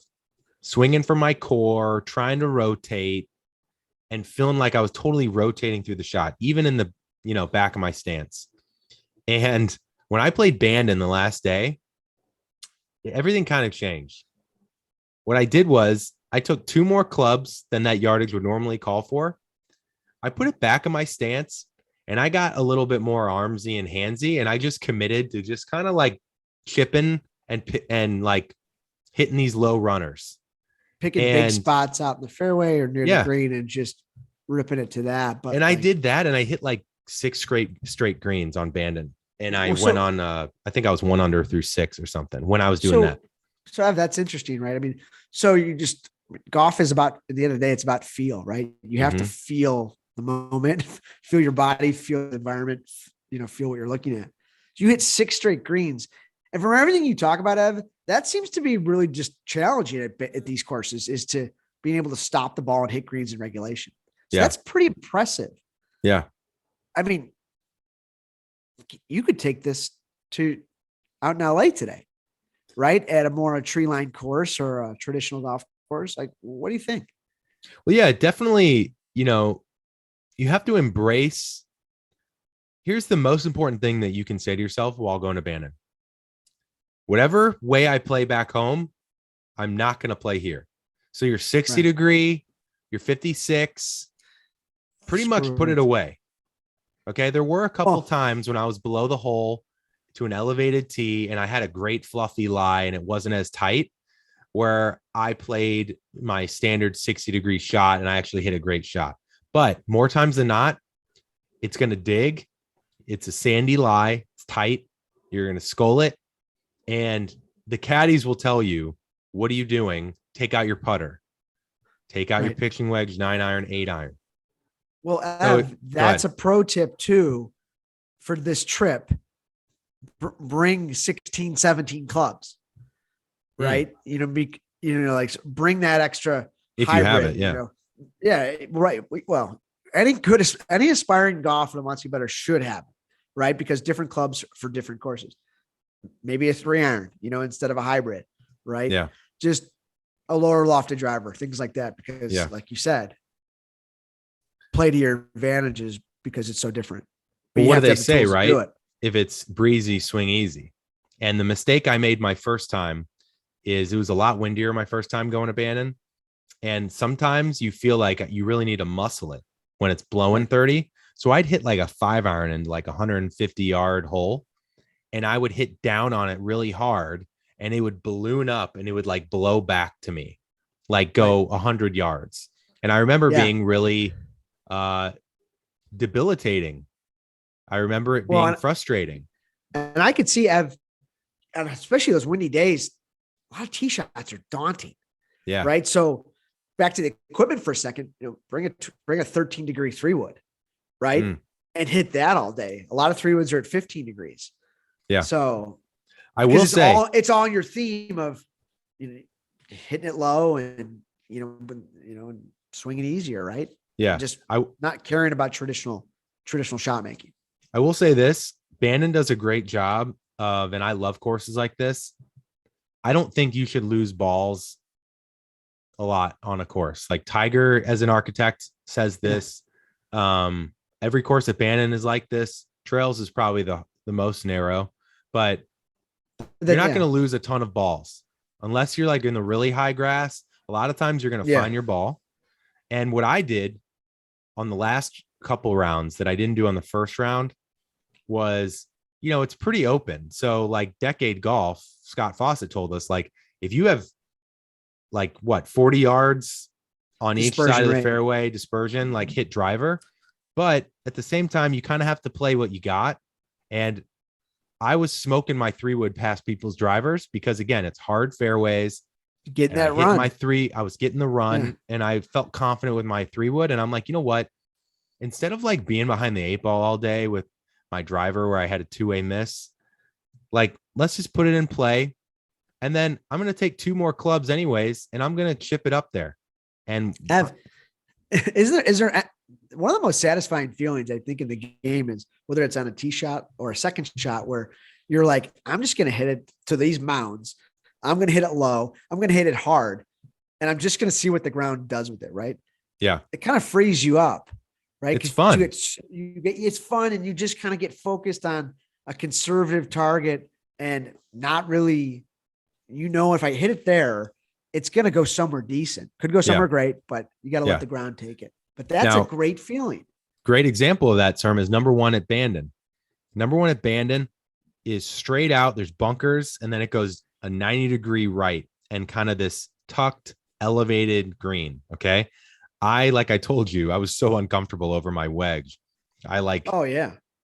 swinging from my core, trying to rotate and feeling like I was totally rotating through the shot, even in the, back of my stance. And when I played Bandon the last day, everything kind of changed. What I did was I took 2 more clubs than that yardage would normally call for. I put it back in my stance and I got a little bit more armsy and handsy. And I just committed to just kind of like chipping and like hitting these low runners. Picking big spots out in the fairway or near the green and just ripping it to that. But I did that and I hit like 6 straight greens on Bandon. And I went on, I think I was 1 under through 6 or something when I was doing that. So that's interesting, right? I mean, so golf is about, at the end of the day, it's about feel, right? You have to feel the moment, feel your body, feel the environment, feel what you're looking at. You hit 6 straight greens. And from everything you talk about, Ev, that seems to be really just challenging at these courses, is to being able to stop the ball and hit greens in regulation. So that's pretty impressive. Yeah. I mean, you could take this to out in LA today, right? At a tree line course or a traditional golf course. Like, what do you think? Well, yeah, definitely. You have to embrace. Here's the most important thing that you can say to yourself while going to Bandon. Whatever way I play back home, I'm not going to play here. So your 60 degree, your 56, pretty much put it away. Okay. There were a couple times when I was below the hole to an elevated tee and I had a great fluffy lie and it wasn't as tight, where I played my standard 60 degree shot and I actually hit a great shot. But more times than not, it's going to dig. It's a sandy lie. It's tight. You're going to skull it. And the caddies will tell you, what are you doing? Take out your putter. Take out your pitching wedge, 9-iron, 8-iron. Well, Ev, that's a pro tip too for this trip. Bring 16, 17 clubs, right? Like bring that extra if hybrid, you have it. Yeah. Right. Well, any aspiring golfer that wants to be better should have it, right? Because different clubs for different courses. Maybe a 3-iron, instead of a hybrid, right? Yeah. Just a lower lofted driver, things like that. Because like you said, play to your advantages because it's so different. But what do they say, right? If it's breezy, swing easy. And the mistake I made my first time is it was a lot windier my first time going to Bandon. And sometimes you feel like you really need to muscle it when it's blowing 30. So I'd hit like a 5-iron and like 150-yard hole. And I would hit down on it really hard and it would balloon up and it would like blow back to me, like go 100 yards. And I remember being really debilitating. I remember it being frustrating. And I could see, and especially those windy days, a lot of tee shots are daunting. Yeah. Right. So back to the equipment for a second, bring a 13-degree 3-wood, right? And hit that all day. A lot of 3-woods are at 15 degrees. Yeah. So I will say it's all on your theme of, you know, hitting it low and, and swinging easier, right? yeah. And just not caring about traditional shot making. I will say this, Bandon does a great job of, and I love courses like this. I don't think you should lose balls a lot on a course. Like Tiger, as an architect, says this. Every course at Bandon is like this. Trails is probably the most narrow, but you're not going to lose a ton of balls unless you're like in the really high grass. A lot of times you're going to find your ball. And what I did on the last couple rounds that I didn't do on the first round was, it's pretty open. So like Decade Golf, Scott Fawcett told us, like, if you have 40 yards on each side of the fairway, dispersion, like hit driver. But at the same time, you kind of have to play what you got. And I was smoking my 3-wood past people's drivers because, again, it's hard fairways. Getting that run. I was getting the run, and I felt confident with my 3-wood. And I'm like, you know what? Instead of like being behind the 8-ball all day with my driver where I had a 2-way miss, like, let's just put it in play. And then I'm going to take 2 more clubs anyways, and I'm going to chip it up there. And is there one of the most satisfying feelings, I think, in the game is whether it's on a tee shot or a second shot where you're like, I'm just going to hit it to these mounds. I'm going to hit it low. I'm going to hit it hard. And I'm just going to see what the ground does with it. Right. Yeah. It kind of frees you up, right? It's fun. It's fun. And you just kind of get focused on a conservative target and not really, if I hit it there, it's going to go somewhere decent. Could go somewhere great, but you got to let the ground take it. But that's a great feeling. Great example of that, term is number 1 at Bandon. Number 1 at Bandon is straight out. There's bunkers, and then it goes a 90-degree right and kind of this tucked, elevated green. Okay. Like I told you, I was so uncomfortable over my wedge. I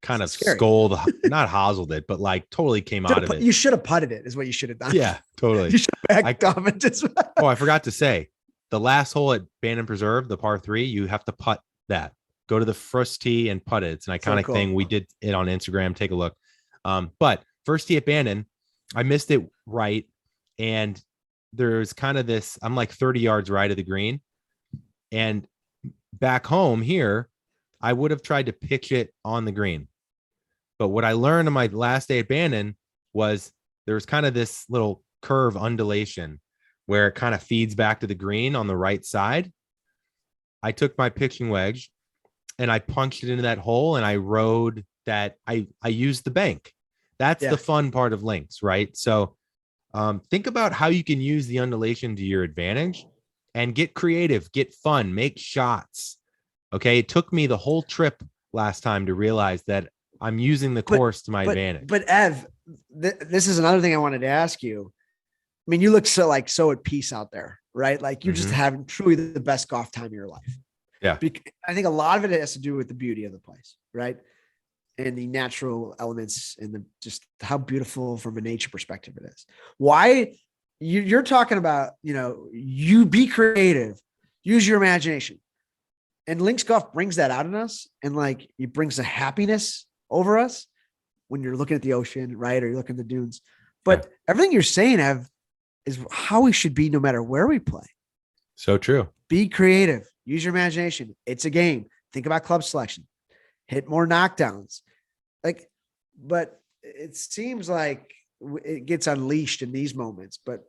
kind of scolded, not hoselled it, but like totally came out of it. You should have putted it, is what you should have done. Yeah, totally. You should have backed off it as well. Oh, I forgot to say, the last hole at Bandon Preserve, the par 3, you have to putt that. Go to the first tee and putt it. It's an iconic thing. We did it on Instagram. Take a look. But first tee at Bandon, I missed it right. And there's kind of this, I'm like 30 yards right of the green. And back home here, I would have tried to pitch it on the green. But what I learned on my last day at Bandon was there was kind of this little curve undulation where it kind of feeds back to the green on the right side. I took my pitching wedge and I punched it into that hole, and I rode that. I used the bank. That's the fun part of links, right? So think about how you can use the undulation to your advantage and get creative, get fun, make shots. Okay. It took me the whole trip last time to realize that I'm using the course to my advantage. But Ev, this is another thing I wanted to ask you. I mean, you look so at peace out there, right? Like you're just having truly the best golf time of your life. Yeah. I think a lot of it has to do with the beauty of the place, right? And the natural elements and just how beautiful from a nature perspective it is. Why you're talking about, you be creative, use your imagination. And links golf brings that out in us. And like, it brings a happiness over us when you're looking at the ocean, right? Or you're looking at the dunes, but everything you're saying, Ev, is how we should be no matter where we play. So true. Be creative, use your imagination. It's a game. Think about club selection, hit more knockdowns. But it seems like it gets unleashed in these moments, but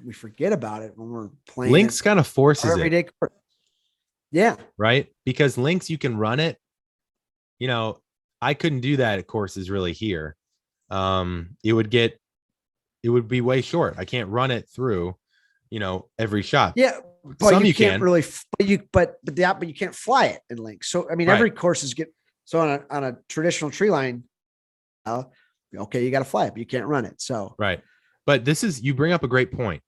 we forget about it when we're playing. Links kind of forces everyday it. Yeah. Right. Because links, you can run it. I couldn't do that at courses really here. It would be way short. I can't run it through, every shot. Yeah. But some you can't can really, but you can't fly it in links. So, I mean, every course is on a traditional tree line. Okay. You got to fly it, but you can't run it. So, right. But you bring up a great point.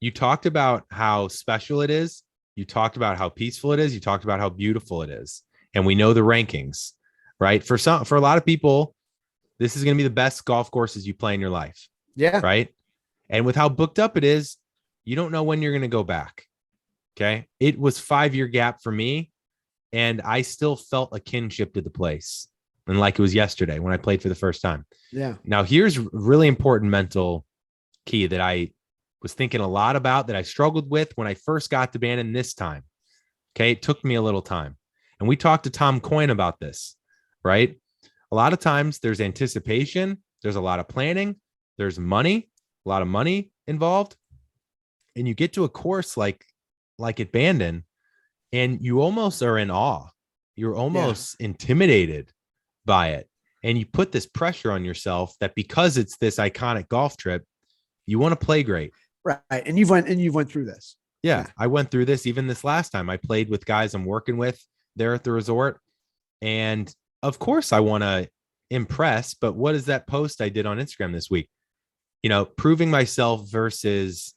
You talked about how special it is. You talked about how peaceful it is. You talked about how beautiful it is. And we know the rankings, right? For a lot of people, this is going to be the best golf courses you play in your life. Yeah. Right. And with how booked up it is, you don't know when you're going to go back. Okay. It was 5-year gap for me, and I still felt a kinship to the place. and like it was yesterday when I played for the first time. Yeah. Now, here's really important mental key that I was thinking a lot about, that I struggled with when I first got to Bandon this time. Okay. It took me a little time. And we talked to Tom Coyne about this, right? A lot of times there's anticipation, there's a lot of planning, there's money, a lot of money involved. And you get to a course like at Bandon, and you almost are in awe. You're almost intimidated by it. And you put this pressure on yourself that because it's this iconic golf trip, you want to play great. Right. And you've went through this. Yeah. I went through this even this last time. I played with guys I'm working with there at the resort. And of course I want to impress, but what is that post I did on Instagram this week? Proving myself versus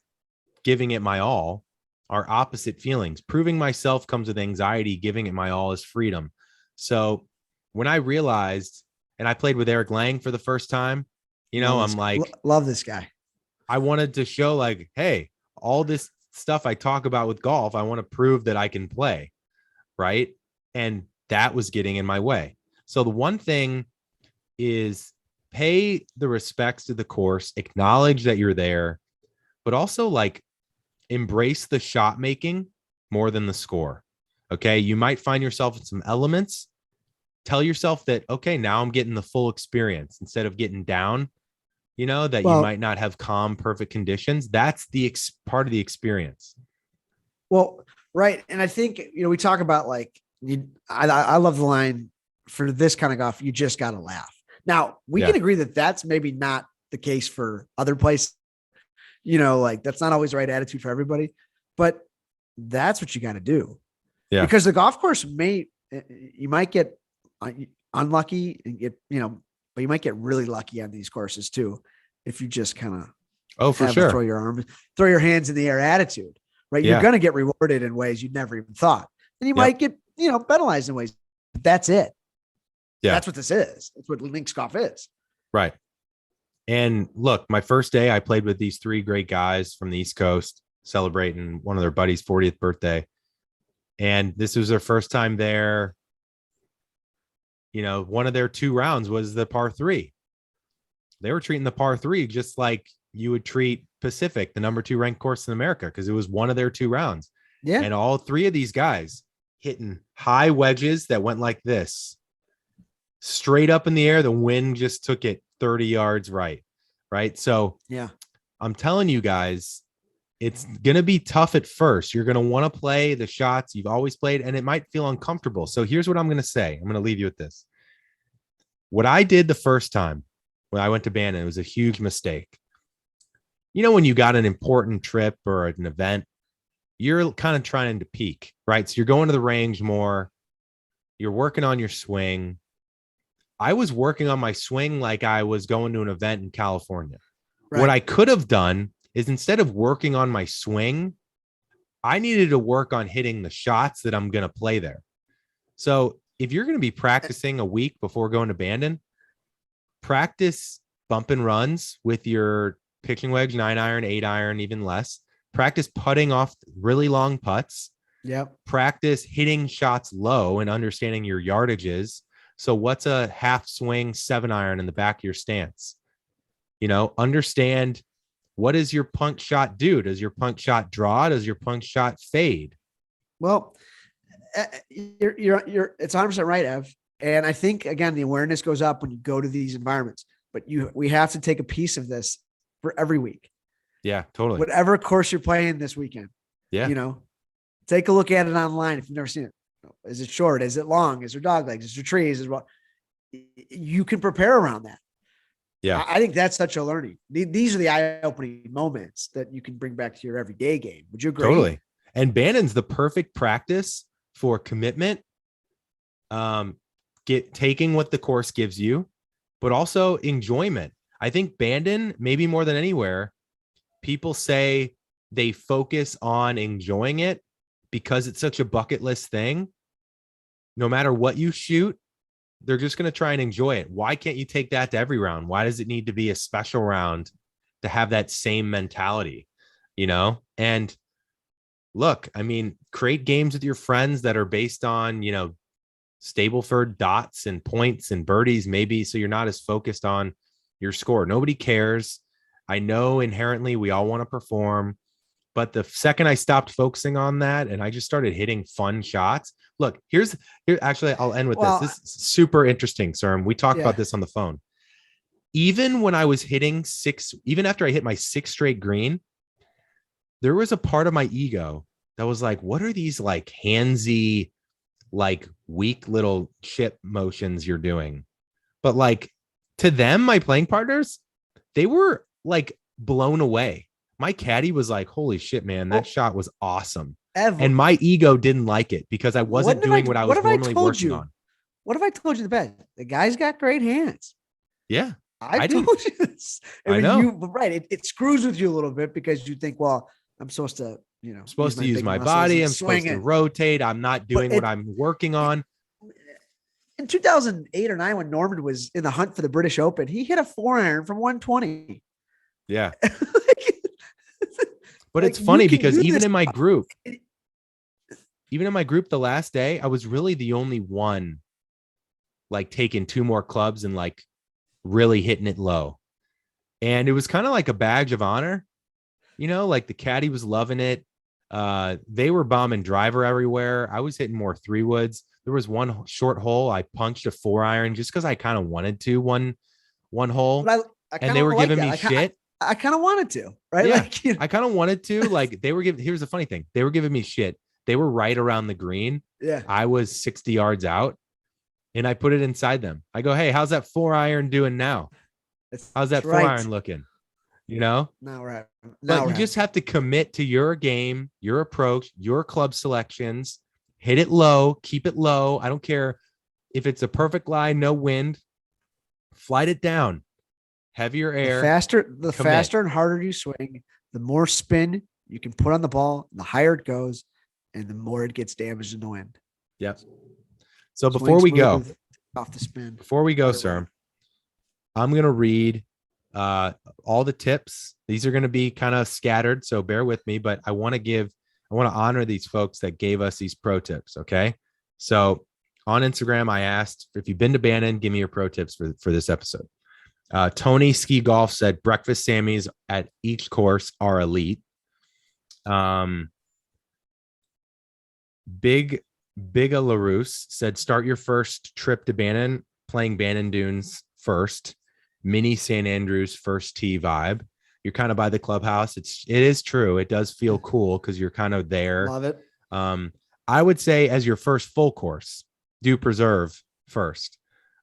giving it my all are opposite feelings. Proving myself comes with anxiety. Giving it my all is freedom. So when I realized, and I played with Eric Lang for the first time, I'm like, love this guy. I wanted to show like, hey, all this stuff I talk about with golf, I want to prove that I can play. Right. And that was getting in my way. So the one thing is pay the respects to the course, acknowledge that you're there, but also like embrace the shot making more than the score. Okay. You might find yourself in some elements. Tell yourself that, okay, now I'm getting the full experience instead of getting down, you might not have calm, perfect conditions. That's the part of the experience. Well, right. And I think, we talk about like, I love the line for this kind of golf. You just got to laugh. Now we can agree that that's maybe not the case for other places. Like that's not always the right attitude for everybody, but that's what you got to do. Yeah. Because the golf course you might get unlucky and get, but you might get really lucky on these courses too. If you just kind of, throw your hands in the air attitude, right? You're going to get rewarded in ways you'd never even thought. And you might get, penalized in ways. But that's it. Yeah. That's what this is. That's what links golf is. Right. And look, my first day, I played with these three great guys from the East Coast celebrating one of their buddies' 40th birthday. And this was their first time there. One of their 2 rounds was the par 3. They were treating the par 3 just like you would treat Pacific, the number 2 ranked course in America, because it was one of their 2 rounds. Yeah. And all 3 of these guys hitting high wedges that went like this, straight up in the air. The wind just took it 30 yards right. So I'm telling you guys, it's going to be tough at first. You're going to want to play the shots you've always played, and it might feel uncomfortable. So here's what I'm going to say. I'm going to leave you with this. What I did the first time when I went to Bandon, it was a huge mistake. When you got an important trip or an event, you're kind of trying to peak, right? So you're going to the range more. You're working on your swing. I was working on my swing like I was going to an event in California. Right. What I could have done is, instead of working on my swing, I needed to work on hitting the shots that I'm going to play there. So if you're going to be practicing a week before going to Bandon, practice bump and runs with your pitching wedge, 9-iron, 8-iron, even less. Practice putting off really long putts. Yep. Practice hitting shots low and understanding your yardages. So what's a half swing 7-iron in the back of your stance? Understand, what does your punch shot do? Does your punch shot draw? Does your punch shot fade? Well, you're it's 100% right, Ev. And I think, again, the awareness goes up when you go to these environments, but we have to take a piece of this for every week. Yeah, totally. Whatever course you're playing this weekend. Yeah. Take a look at it online if you've never seen it. Is it short? Is it long? Is there dog legs? Is there trees? You can prepare around that. Yeah. I think that's such a learning. These are the eye-opening moments that you can bring back to your everyday game. Would you agree? Totally. And Bandon's the perfect practice for commitment, taking what the course gives you, but also enjoyment. I think Bandon, maybe more than anywhere, people say they focus on enjoying it because it's such a bucket list thing. No matter what you shoot, they're just going to try and enjoy it. Why can't you take that to every round? Why does it need to be a special round to have that same mentality? And look, I mean, create games with your friends that are based on, Stableford dots and points and birdies, maybe. So you're not as focused on your score. Nobody cares. I know inherently we all want to perform, but the second I stopped focusing on that and I just started hitting fun shots. Look, here, actually, I'll end with this. This is super interesting, sir. We talked about this on the phone. Even when I was hitting even after I hit my 6th straight green, there was a part of my ego that was like, what are these like handsy, like weak little chip motions you're doing? But like to them, my playing partners, they were like blown away. My caddy was like, holy shit, man, that shot was awesome. And my ego didn't like it because I wasn't doing what I was normally working on. What have I told you the best? The guy's got great hands. Yeah. I told you this. I know. Right. It screws with you a little bit because you think, well, I'm supposed to, use my body. I'm supposed to rotate. I'm not doing what I'm working on. In 2008 or 9, when Norman was in the hunt for the British Open, he hit a 4-iron from 120. Yeah. But it's funny because even in my group, the last day, I was really the only one like taking 2 more clubs and like really hitting it low. And it was kind of like a badge of honor, like the caddy was loving it. They were bombing driver everywhere. I was hitting more 3-woods. There was one short hole. I punched a 4-iron just because I kind of wanted to one hole. And they were giving me shit. I kind of wanted to, right? Yeah, I kind of wanted to, like they were giving, here's the funny thing. They were giving me shit. They were right around the green. Yeah. I was 60 yards out and I put it inside them. I go, hey, how's that 4-iron doing now? How's that 4-iron looking? Now right. But you just have to commit to your game, your approach, your club selections, hit it low, keep it low. I don't care if it's a perfect lie, no wind, flight it down, heavier air. The faster and harder you swing, the more spin you can put on the ball, the higher it goes, and the more it gets damaged in the wind. Yep. So before we go, off the spin. Before we go, sir, I'm going to read all the tips. These are going to be kind of scattered, so bear with me, but I want to honor these folks that gave us these pro tips. Okay. So on Instagram, I asked if you've been to Bandon, give me your pro tips for this episode. Tony Ski Golf said breakfast Sammys at each course are elite. Big LaRousse said start your first trip to Bandon playing Bandon Dunes first. Mini St. Andrews first tee vibe. You're kind of by the clubhouse. It is true. It does feel cool because you're kind of there. Love it. I would say as your first full course, do Preserve first.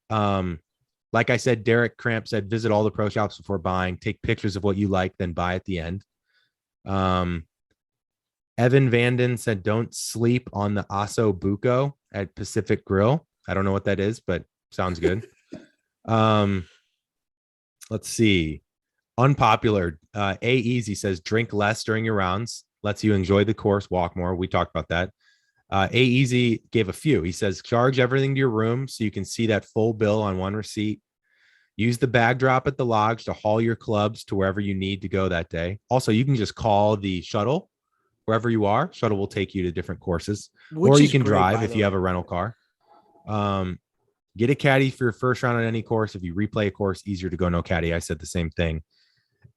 Like I said, Derek Cramp said, visit all the pro shops before buying, take pictures of what you like, then buy at the end. Evan Vanden said, don't sleep on the Aso Buco at Pacific Grill. I don't know what that is, but sounds good. Let's see. Unpopular. A Easy says, drink less during your rounds. Lets you enjoy the course, walk more. We talked about that. A Easy gave a few. He says, charge everything to your room so you can see that full bill on one receipt. Use the bag drop at the lodge to haul your clubs to wherever you need to go that day. Also, you can just call the shuttle wherever you are. Shuttle will take you to different courses, or you can drive if you have a rental car. Get a caddy for your first round on any course. If you replay a course, easier to go no caddy. I said the same thing.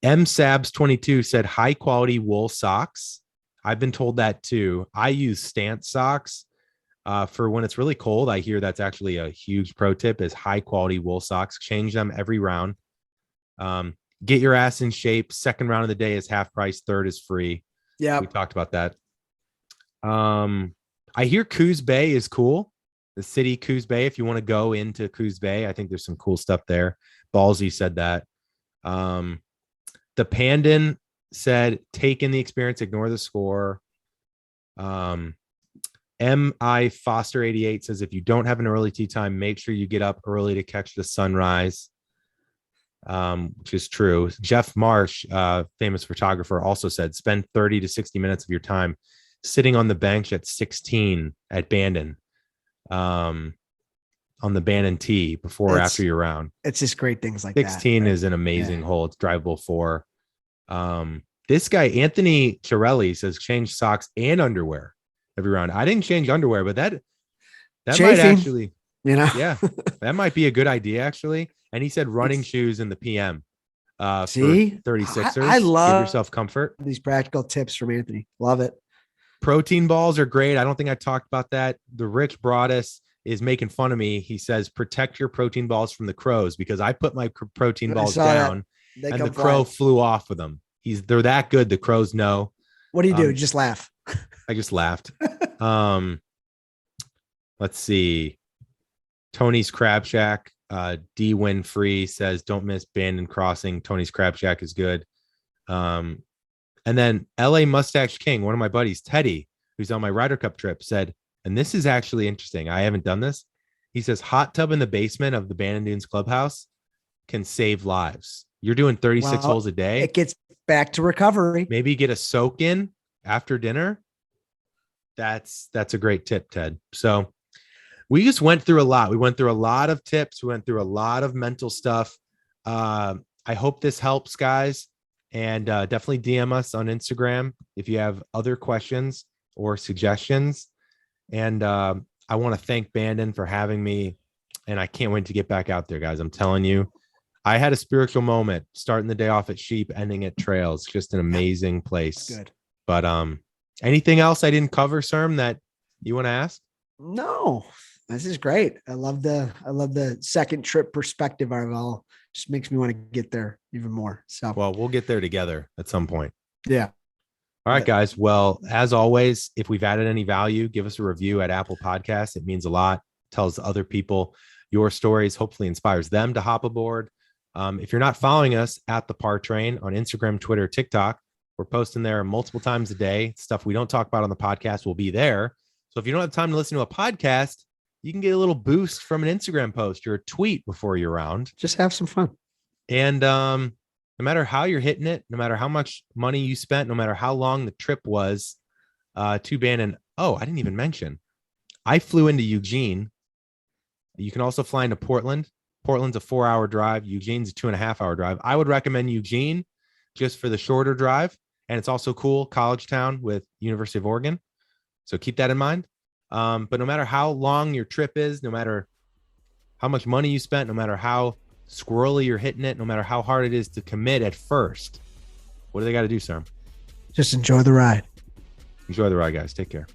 M Sabs 22 said high quality wool socks. I've been told that too. I use Stance socks for when it's really cold. I hear that's actually a huge pro tip is high quality wool socks. Change them every round. Get your ass in shape. Second round of the day is half price. Third is free. Yeah. We talked about that. I hear Coos Bay is cool. The city Coos Bay. If you want to go into Coos Bay, I think there's some cool stuff there. Ballsy said that. The Pandon said, take in the experience, ignore the score. M.I. Foster 88 says, if you don't have an early tee time, make sure you get up early to catch the sunrise, which is true. Jeff Marsh, famous photographer, also said, spend 30 to 60 minutes of your time sitting on the bench at 16 at Bandon, on the Bandon tee before or after your round. It's just great things like 16 that, right? is an amazing hole. It's drivable 4. This guy, Anthony Chirelli, says change socks and underwear every round. I didn't change underwear, but That might Chafing. actually, yeah, that might be a good idea actually. And he said running shoes in the PM See, for 36ers. I love Give yourself comfort. these practical tips from Anthony. Love it. Protein balls are great. I don't think I talked about that. The Rich Broadus is making fun of me. He says, protect your protein balls from the crows, because I put my protein balls down and the crow flew off with them. They're that good. The crows know. What do you do? Just laugh. I just laughed. Let's see. Tony's Crab Shack. D Winfree says, don't miss Bandon Crossing. Tony's Crab Shack is good. And then LA Mustache King, one of my buddies, Teddy, who's on my Ryder Cup trip, said, and this is actually interesting, I haven't done this. He says, hot tub in the basement of the Bandon Dunes Clubhouse can save lives. You're doing 36 holes a day. It gets back to recovery. Maybe get a soak in after dinner. That's a great tip, Ted. So we just went through a lot. We went through a lot of tips. We went through a lot of mental stuff. I hope this helps, guys. And definitely DM us on Instagram if you have other questions or suggestions. And I want to thank Bandon for having me. And I can't wait to get back out there, guys. I'm telling you, I had a spiritual moment starting the day off at Sheep, ending at Trails. Just an amazing place. Good. But anything else I didn't cover, Serm, that you want to ask? No, this is great. I love the second trip perspective of it all. Just makes me want to get there even more. So, well, we'll get there together at some point. Yeah. All right, guys. Well, as always, if we've added any value, give us a review at Apple Podcasts. It means a lot. Tells other people your stories, hopefully inspires them to hop aboard. If you're not following us at the Par Train on Instagram, Twitter, TikTok, we're posting there multiple times a day. Stuff we don't talk about on the podcast will be there. So if you don't have time to listen to a podcast, you can get a little boost from an Instagram post or a tweet before you're around. Just have some fun. And no matter how you're hitting it, no matter how much money you spent, no matter how long the trip was to Bandon. Oh, I didn't even mention. I flew into Eugene. You can also fly into Portland. Portland's a 4-hour drive. Eugene's a 2.5-hour drive. I would recommend Eugene just for the shorter drive. And it's also cool, college town with University of Oregon. So keep that in mind. But no matter how long your trip is, no matter how much money you spent, no matter how squirrely you're hitting it, no matter how hard it is to commit at first, what do they got to do, Sam? Just enjoy the ride. Enjoy the ride, guys. Take care.